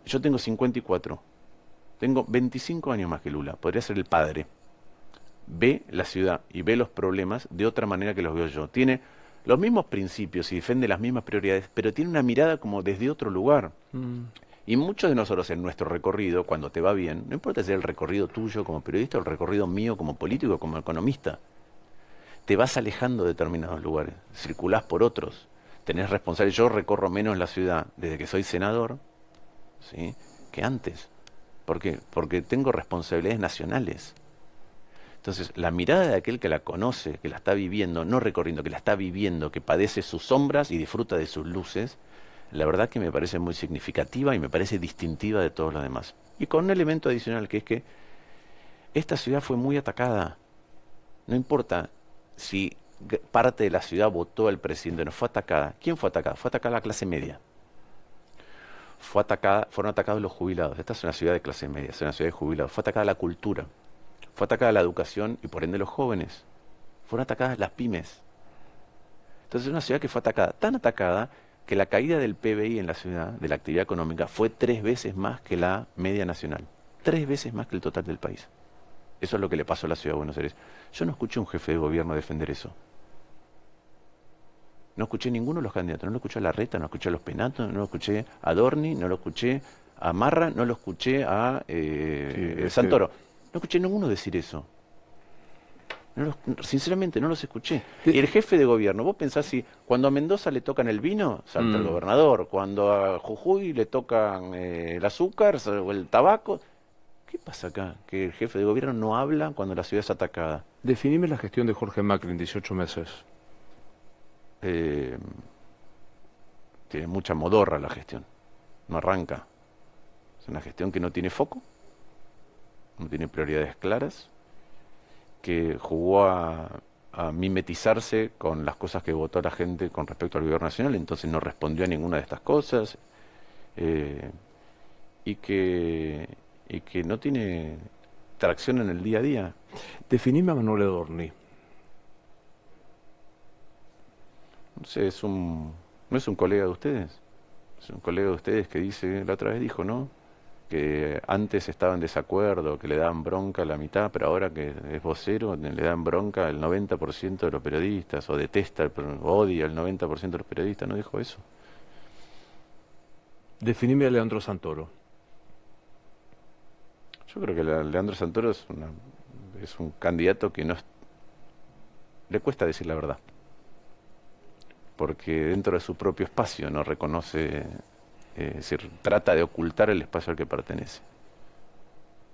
Yo tengo 54, tengo 25 años más que Lula, podría ser el padre. Ve la ciudad y ve los problemas de otra manera que los veo yo. Tiene los mismos principios y defiende las mismas prioridades, pero tiene una mirada como desde otro lugar. Y muchos de nosotros en nuestro recorrido, cuando te va bien, no importa si es el recorrido tuyo como periodista o el recorrido mío como político, como economista, te vas alejando de determinados lugares, circulás por otros, tenés responsabilidad. Yo recorro menos la ciudad desde que soy senador, ¿sí?, que antes. ¿Por qué? Porque tengo responsabilidades nacionales. Entonces, la mirada de aquel que la conoce, que la está viviendo, no recorriendo, que la está viviendo, que padece sus sombras y disfruta de sus luces, la verdad que me parece muy significativa y me parece distintiva de todos los demás. Y con un elemento adicional, que es que esta ciudad fue muy atacada. No importa si parte de la ciudad votó al presidente, no, fue atacada. ¿Quién fue atacada? Fue atacada la clase media. Fueron atacados los jubilados. Esta es una ciudad de clase media, es una ciudad de jubilados. Fue atacada la cultura, fue atacada la educación y por ende los jóvenes. Fueron atacadas las pymes. Entonces es una ciudad que fue atacada, tan atacada que la caída del PBI en la ciudad, de la actividad económica, fue 3 veces más que la media nacional. 3 veces más que el total del país. Eso es lo que le pasó a la ciudad de Buenos Aires. Yo no escuché a un jefe de gobierno defender eso. No escuché a ninguno de los candidatos, no lo escuché a Larreta, no escuché a los Penato, no lo escuché a Adorni, no lo escuché a Marra, no lo escuché a Santoro. No escuché a ninguno decir eso. Sinceramente no los escuché. Y el jefe de gobierno, vos pensás si cuando a Mendoza le tocan el vino, salta el gobernador, cuando a Jujuy le tocan el azúcar o el tabaco, ¿Qué pasa acá? Que el jefe de gobierno no habla cuando la ciudad es atacada. Definime la gestión de Jorge Macri en 18 meses. Eh, Tiene mucha modorra la gestión. No arranca. Es una gestión que no tiene foco, no tiene prioridades claras, que jugó a mimetizarse con las cosas que votó la gente con respecto al gobierno nacional, entonces no respondió a ninguna de estas cosas, eh, y que no tiene tracción en el día a día. Definime a Manuel Adorni. No sé, no es un colega de ustedes, es un colega de ustedes que dice, la otra vez dijo, ¿no?, que antes estaba en desacuerdo, que le daban bronca a la mitad, pero ahora que es vocero le dan bronca al 90% de los periodistas, o detesta, odia al 90% de los periodistas. ¿No dijo eso? Definime a Leandro Santoro. Yo creo que Leandro Santoro es un candidato que le cuesta decir la verdad, porque dentro de su propio espacio no reconoce, es decir, trata de ocultar el espacio al que pertenece.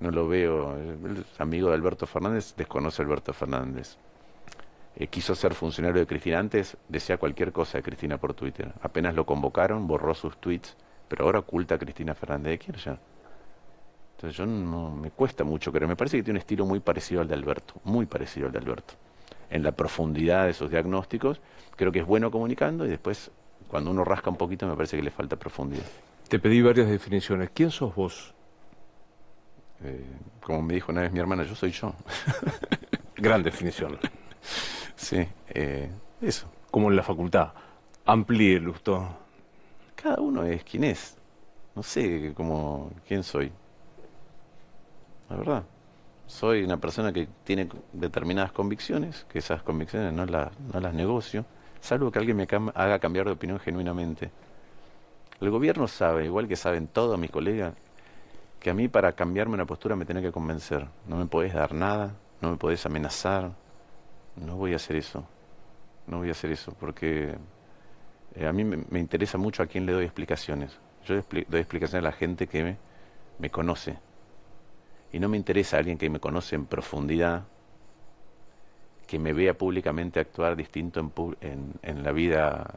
No lo veo. El amigo de Alberto Fernández desconoce a Alberto Fernández. Quiso ser funcionario de Cristina antes, decía cualquier cosa de Cristina por Twitter. Apenas lo convocaron, borró sus tweets, pero ahora oculta a Cristina Fernández de Kirchner. Entonces yo no me cuesta mucho creer. Me parece que tiene un estilo muy parecido al de Alberto, muy parecido al de Alberto. En la profundidad de sus diagnósticos, creo que es bueno comunicando y después, cuando uno rasca un poquito, me parece que le falta profundidad. Te pedí varias definiciones. ¿Quién sos vos? Como me dijo una vez mi hermana, yo soy yo. Gran definición. Sí, eso. Como en la facultad. Amplíe, Lustó. Cada uno es quien es. No sé quién soy. La verdad. Soy una persona que tiene determinadas convicciones, que esas convicciones no las negocio, salvo que alguien me haga cambiar de opinión genuinamente. El gobierno sabe, igual que saben todos mis colegas, que a mí para cambiarme una postura me tenés que convencer. No me podés dar nada, no me podés amenazar. No voy a hacer eso. No voy a hacer eso porque a mí me interesa mucho a quién le doy explicaciones. Yo doy explicaciones a la gente que me conoce. Y no me interesa a alguien que me conoce en profundidad, que me vea públicamente actuar distinto en la vida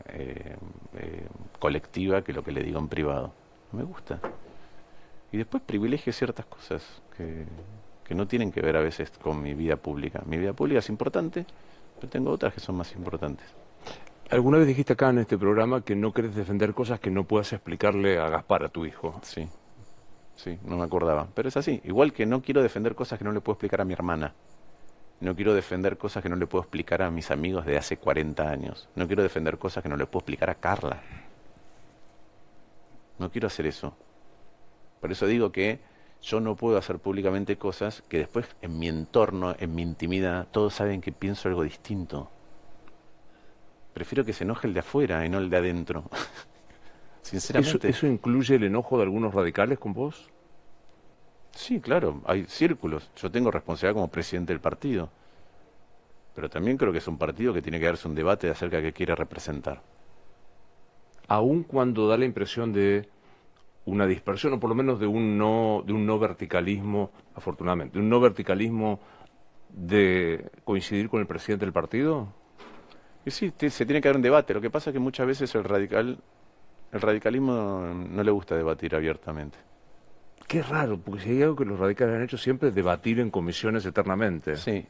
colectiva que lo que le digo en privado. No me gusta. Y después privilegio ciertas cosas que no tienen que ver a veces con mi vida pública. Mi vida pública es importante, pero tengo otras que son más importantes. Alguna vez dijiste acá en este programa que no querés defender cosas que no puedas explicarle a Gaspar, a tu hijo. Sí, sí, no me acordaba. Pero es así. Igual que no quiero defender cosas que no le puedo explicar a mi hermana. No quiero defender cosas que no le puedo explicar a mis amigos de hace 40 años. No quiero defender cosas que no le puedo explicar a Carla. No quiero hacer eso. Por eso digo que yo no puedo hacer públicamente cosas que después en mi entorno, en mi intimidad, todos saben que pienso algo distinto. Prefiero que se enoje el de afuera y no el de adentro. Sinceramente. ¿Eso incluye el enojo de algunos radicales con vos? Sí, claro, hay círculos. Yo tengo responsabilidad como presidente del partido. Pero también creo que es un partido que tiene que darse un debate acerca de qué quiere representar. Aun cuando da la impresión de una dispersión, o por lo menos de un no verticalismo, afortunadamente, de un no verticalismo de coincidir con el presidente del partido. Y sí, se tiene que dar un debate. Lo que pasa es que muchas veces el radicalismo no le gusta debatir abiertamente. Qué raro, porque si hay algo que los radicales han hecho siempre es debatir en comisiones eternamente. Sí,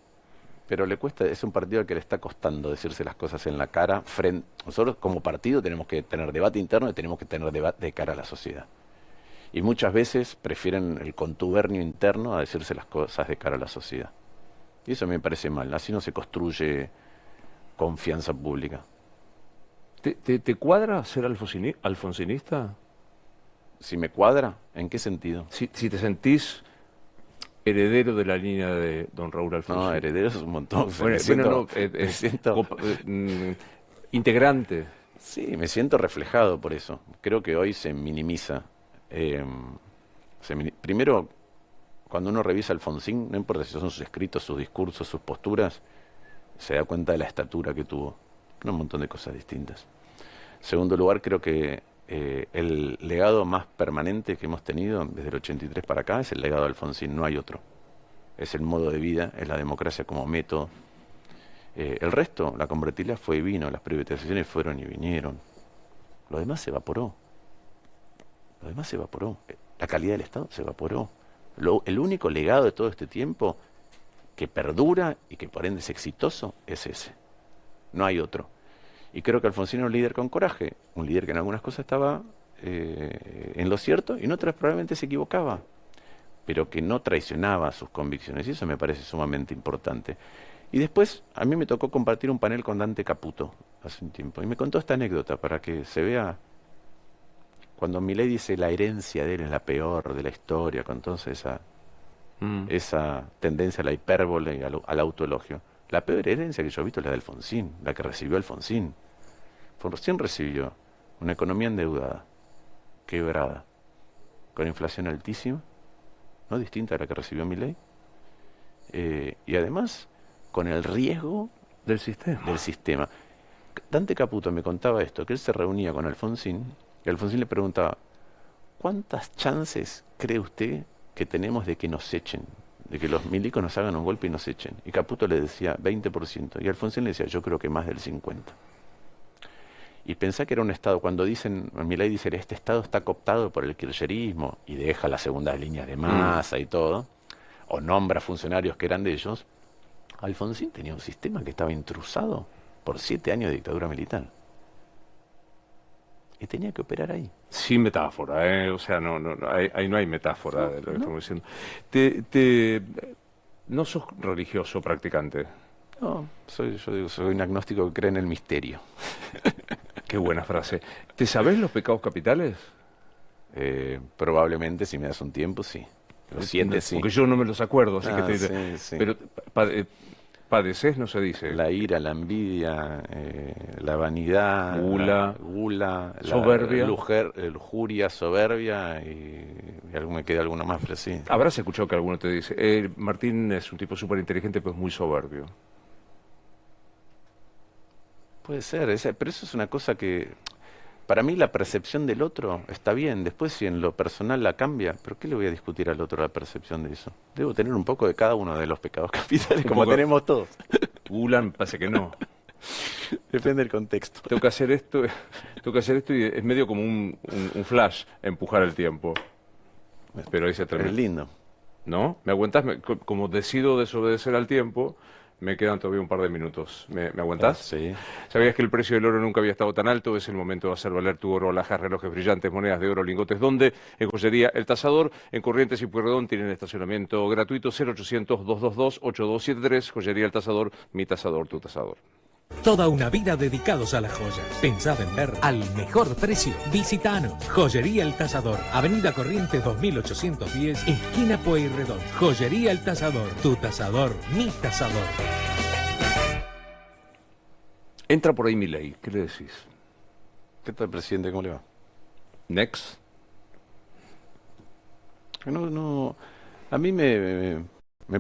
pero le cuesta, es un partido al que le está costando decirse las cosas en la cara. Nosotros como partido tenemos que tener debate interno y tenemos que tener debate de cara a la sociedad. Y muchas veces prefieren el contubernio interno a decirse las cosas de cara a la sociedad. Y eso me parece mal, así no se construye confianza pública. ¿Te cuadra ser alfonsinista? Si me cuadra, ¿en qué sentido? Si te sentís heredero de la línea de don Raúl Alfonsín. No, heredero es un montón. Me siento integrante. Sí, me siento reflejado por eso. Creo que hoy se minimiza. Primero, cuando uno revisa Alfonsín, no importa si son sus escritos, sus discursos, sus posturas, se da cuenta de la estatura que tuvo. Un montón de cosas distintas. En segundo lugar, creo que el legado más permanente que hemos tenido desde el 83 para acá es el legado de Alfonsín, no hay otro. Es el modo de vida, es la democracia como método. El resto, la convertibilidad fue y vino, las privatizaciones fueron y vinieron. Lo demás se evaporó. Lo demás se evaporó. La calidad del Estado se evaporó. El único legado de todo este tiempo que perdura y que por ende es exitoso es ese. No hay otro. Y creo que Alfonsín era un líder con coraje, un líder que en algunas cosas estaba en lo cierto y en otras probablemente se equivocaba, pero que no traicionaba sus convicciones, y eso me parece sumamente importante. Y después a mí me tocó compartir un panel con Dante Caputo hace un tiempo, y me contó esta anécdota para que se vea, cuando Milei dice la herencia de él es la peor de la historia, con toda esa tendencia a la hipérbole y al autoelogio. La peor herencia que yo he visto es la de Alfonsín, la que recibió Alfonsín. Recién recibió una economía endeudada, quebrada, con inflación altísima, no distinta a la que recibió Milei, y además con el riesgo Del sistema. Dante Caputo me contaba esto, que él se reunía con Alfonsín, y Alfonsín le preguntaba, ¿cuántas chances cree usted que tenemos de que nos echen? De que los milicos nos hagan un golpe y nos echen. Y Caputo le decía 20%, y Alfonsín le decía, yo creo que más del 50%. Y pensá que era un Estado, cuando dicen, Milei dice, este Estado está cooptado por el kirchnerismo, y deja las segundas líneas de Massa y todo, o nombra funcionarios que eran de ellos, Alfonsín tenía un sistema que estaba intrusado por 7 años de dictadura militar. Y tenía que operar ahí. Sin metáfora, ¿eh? O sea, ahí no hay metáfora de lo que estamos diciendo. No sos religioso practicante. No, yo digo, soy un agnóstico que cree en el misterio. Qué buena frase. ¿Te sabés los pecados capitales? Probablemente, si me das un tiempo, sí. Los 7, sí. Porque yo no me los acuerdo, así que sí. Pero padeces, no se dice. La ira, la envidia, la vanidad, gula, soberbia, lujuria, soberbia y me queda alguno más, pero sí. Habrás escuchado que alguno te dice, Martín es un tipo súper inteligente, pero es muy soberbio. Puede ser, pero eso es una cosa que, para mí la percepción del otro está bien, después si en lo personal la cambia, ¿pero qué le voy a discutir al otro la percepción de eso? Debo tener un poco de cada uno de los pecados capitales, como tenemos todos. Gula me parece que no. Depende del contexto. Tengo que hacer esto y es medio como un flash, empujar el tiempo. Pero ahí se termina. Es lindo. ¿No? ¿Me aguantás? Como decido desobedecer al tiempo, me quedan todavía un par de minutos. ¿Me aguantás? Sí. ¿Sabías que el precio del oro nunca había estado tan alto? Es el momento de hacer valer tu oro, alhajas, relojes brillantes, monedas de oro, lingotes. ¿Dónde? En Joyería El Tasador, en Corrientes y Pueyrredón. Tienen estacionamiento gratuito, 0800-222-8273. Joyería El Tasador, mi tasador, tu tasador. Toda una vida dedicados a las joyas. Pensad en ver al mejor precio. Visitanos. Joyería El Tasador. Avenida Corrientes 2810, esquina Pueyrredón. Joyería El Tasador. Tu tasador, mi tasador. Entra por ahí Milei. ¿Qué le decís? ¿Qué tal, presidente? ¿Cómo le va? Next. A mí me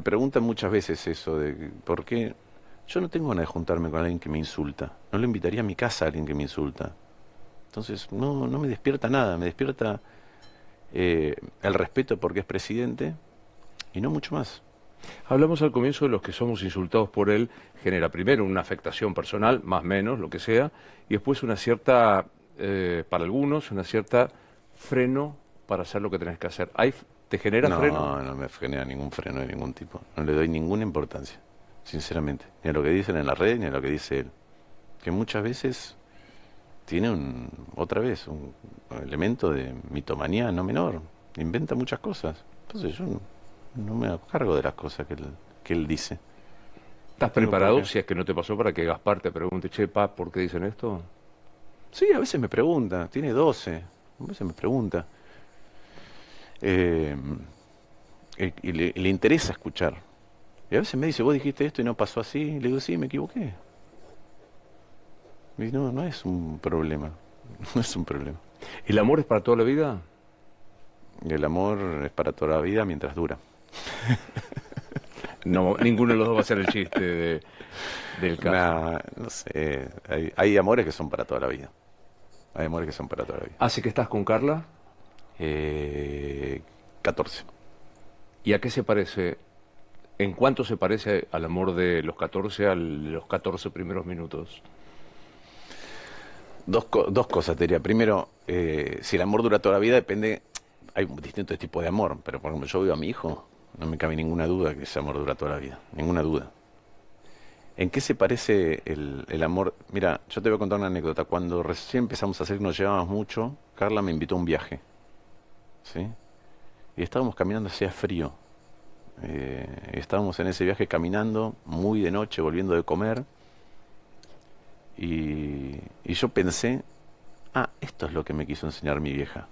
preguntan muchas veces eso de por qué. Yo no tengo ganas de juntarme con alguien que me insulta. No le invitaría a mi casa a alguien que me insulta. Entonces, no me despierta nada. Me despierta el respeto porque es presidente y no mucho más. Hablamos al comienzo de los que somos insultados por él. Genera primero una afectación personal, más o menos, lo que sea, y después una cierta, para algunos, una cierta freno para hacer lo que tenés que hacer. ¿Te genera freno? No me genera ningún freno de ningún tipo. No le doy ninguna importancia. Sinceramente, ni a lo que dicen en la red, ni a lo que dice él. Que muchas veces tiene un elemento de mitomanía no menor. Inventa muchas cosas. Entonces yo no me hago cargo de las cosas que él dice. ¿Estás preparado, si es que no te pasó, para que Gaspar te pregunte, che, pa, ¿por qué dicen esto? Sí, a veces me pregunta. Tiene 12. A veces me pregunta. Y le interesa escuchar. Y a veces me dice, vos dijiste esto y no pasó así. Y le digo, sí, me equivoqué. Y no es un problema. No es un problema. ¿El amor es para toda la vida? Y el amor es para toda la vida mientras dura. No, ninguno de los dos va a ser el chiste del caso. No sé. Hay amores que son para toda la vida. Hay amores que son para toda la vida. ¿Hace que estás con Carla? 14. ¿Y a qué se parece? ¿En cuánto se parece al amor de los 14 a los 14 primeros minutos? Dos cosas, te diría. Primero, si el amor dura toda la vida, depende. Hay distintos tipos de amor, pero por ejemplo, yo veo a mi hijo, no me cabe ninguna duda que ese amor dura toda la vida. Ninguna duda. ¿En qué se parece el amor? Mira, yo te voy a contar una anécdota. Cuando recién empezamos a hacer que nos llevábamos mucho, Carla me invitó a un viaje. ¿Sí? Y estábamos caminando, hacía frío. Estábamos en ese viaje caminando, muy de noche, volviendo de comer. Y yo pensé, esto es lo que me quiso enseñar mi vieja.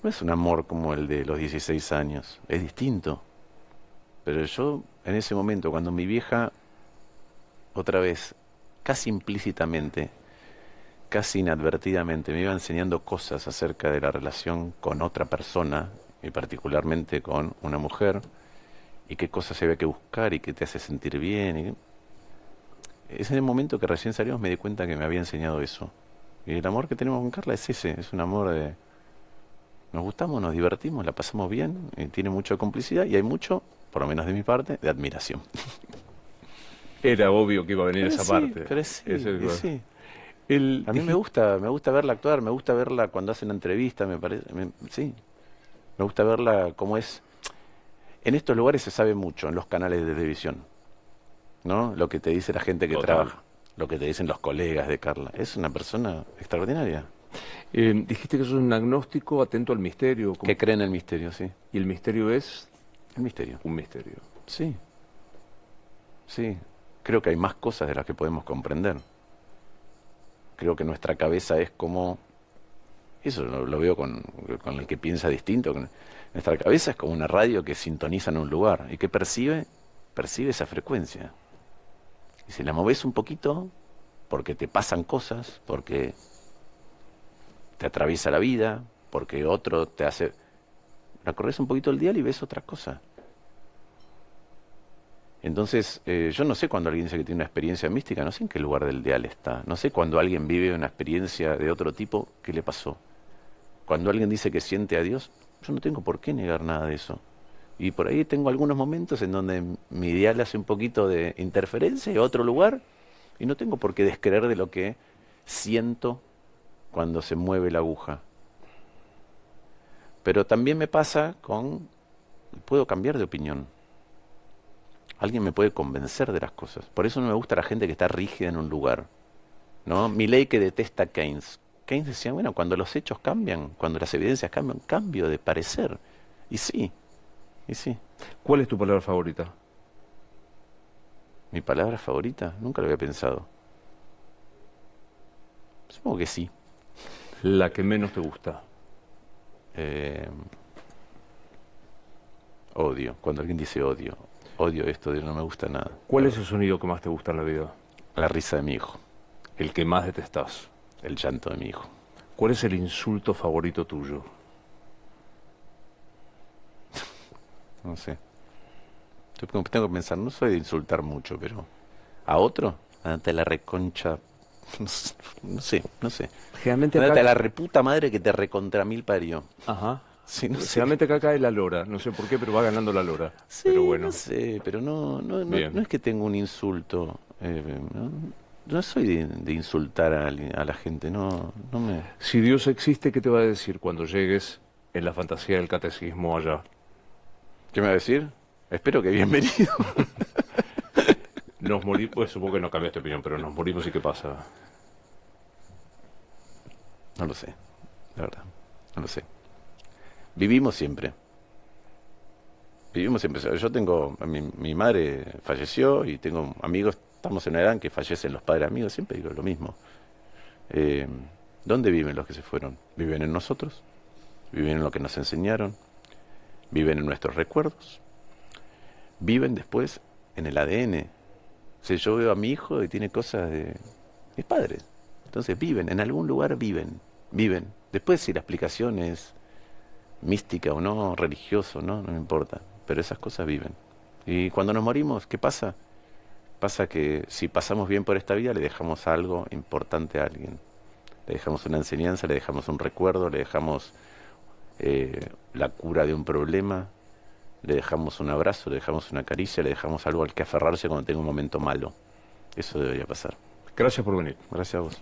No es un amor como el de los 16 años, es distinto. Pero yo, en ese momento, cuando mi vieja, otra vez, casi implícitamente, casi inadvertidamente, me iba enseñando cosas acerca de la relación con otra persona, y particularmente con una mujer, y qué cosas había que buscar y qué te hace sentir bien. Es en el momento que recién salimos me di cuenta que me había enseñado eso. Y el amor que tenemos con Carla es ese, es un amor de... Nos gustamos, nos divertimos, la pasamos bien, tiene mucha complicidad y hay mucho, por lo menos de mi parte, de admiración. Era obvio que iba a venir Pero esa sí, parte. pero sí, sí. A mí me gusta verla actuar, me gusta verla cuando hace una entrevista, me parece, sí. Me gusta verla como es. En estos lugares se sabe mucho, en los canales de televisión, ¿no? Lo que te dice la gente que Total. trabaja, lo que te dicen los colegas de Carla. Es una persona extraordinaria. Dijiste que sos un agnóstico atento al misterio. Que cree en el misterio, sí. ¿Y el misterio es? El misterio. Un misterio. Sí. Sí. Creo que hay más cosas de las que podemos comprender. Creo que nuestra cabeza es como... Eso lo veo con el que piensa distinto. Nuestra cabeza es como una radio que sintoniza en un lugar y que percibe esa frecuencia. Y si la moves un poquito, porque te pasan cosas, porque te atraviesa la vida, porque otro te hace... La corres un poquito el dial y ves otra cosa. Entonces, yo no sé cuando alguien dice que tiene una experiencia mística, no sé en qué lugar del dial está. No sé cuando alguien vive una experiencia de otro tipo, qué le pasó. Cuando alguien dice que siente a Dios, yo no tengo por qué negar nada de eso. Y por ahí tengo algunos momentos en donde mi dial hace un poquito de interferencia y otro lugar, y no tengo por qué descreer de lo que siento cuando se mueve la aguja. Pero también me pasa puedo cambiar de opinión. Alguien me puede convencer de las cosas. Por eso no me gusta la gente que está rígida en un lugar, ¿no? Milley, que detesta a Keynes. Keynes decía, bueno, cuando los hechos cambian, cuando las evidencias cambian, cambio de parecer. Y sí. ¿Cuál es tu palabra favorita? ¿Mi palabra favorita? Nunca lo había pensado. Supongo que sí. La que menos te gusta. Odio. Cuando alguien dice odio. Odio esto, no me gusta nada. ¿Cuál es el sonido que más te gusta en la vida? La risa de mi hijo. El que más detestás. El llanto de mi hijo. ¿Cuál es el insulto favorito tuyo? No sé. Tengo que pensar, no soy de insultar mucho, pero... ¿A otro? Andate a la reconcha... No sé. Generalmente Andate acá... a la reputa madre que te recontra mil parió. Ajá. Sí, no sé. Generalmente acá cae la lora. No sé por qué, pero va ganando la lora. Sí, pero bueno. no sé, pero no Bien. es que tenga un insulto. No soy de insultar a la gente, no me... Si Dios existe, ¿qué te va a decir cuando llegues en la fantasía del catecismo allá? ¿Qué me va a decir? Espero que bienvenido. Nos morimos, pues supongo que no cambiaste de opinión, pero nos morimos y ¿qué pasa? No lo sé, la verdad, no lo sé. Vivimos siempre. Yo tengo, mi madre falleció y tengo amigos, estamos en una edad en que fallecen los padres amigos, siempre digo lo mismo. ¿Dónde viven los que se fueron? ¿Viven en nosotros? ¿Viven en lo que nos enseñaron? ¿Viven en nuestros recuerdos? ¿Viven después en el ADN? O sea, yo veo a mi hijo y tiene cosas de mis padres. Entonces viven, en algún lugar viven. Después si la explicación es mística o no, religioso, no me importa. Pero esas cosas viven. Y cuando nos morimos, ¿qué pasa? Pasa que si pasamos bien por esta vida, le dejamos algo importante a alguien. Le dejamos una enseñanza, le dejamos un recuerdo, le dejamos la cura de un problema, le dejamos un abrazo, le dejamos una caricia, le dejamos algo al que aferrarse cuando tenga un momento malo. Eso debería pasar. Gracias por venir. Gracias a vos.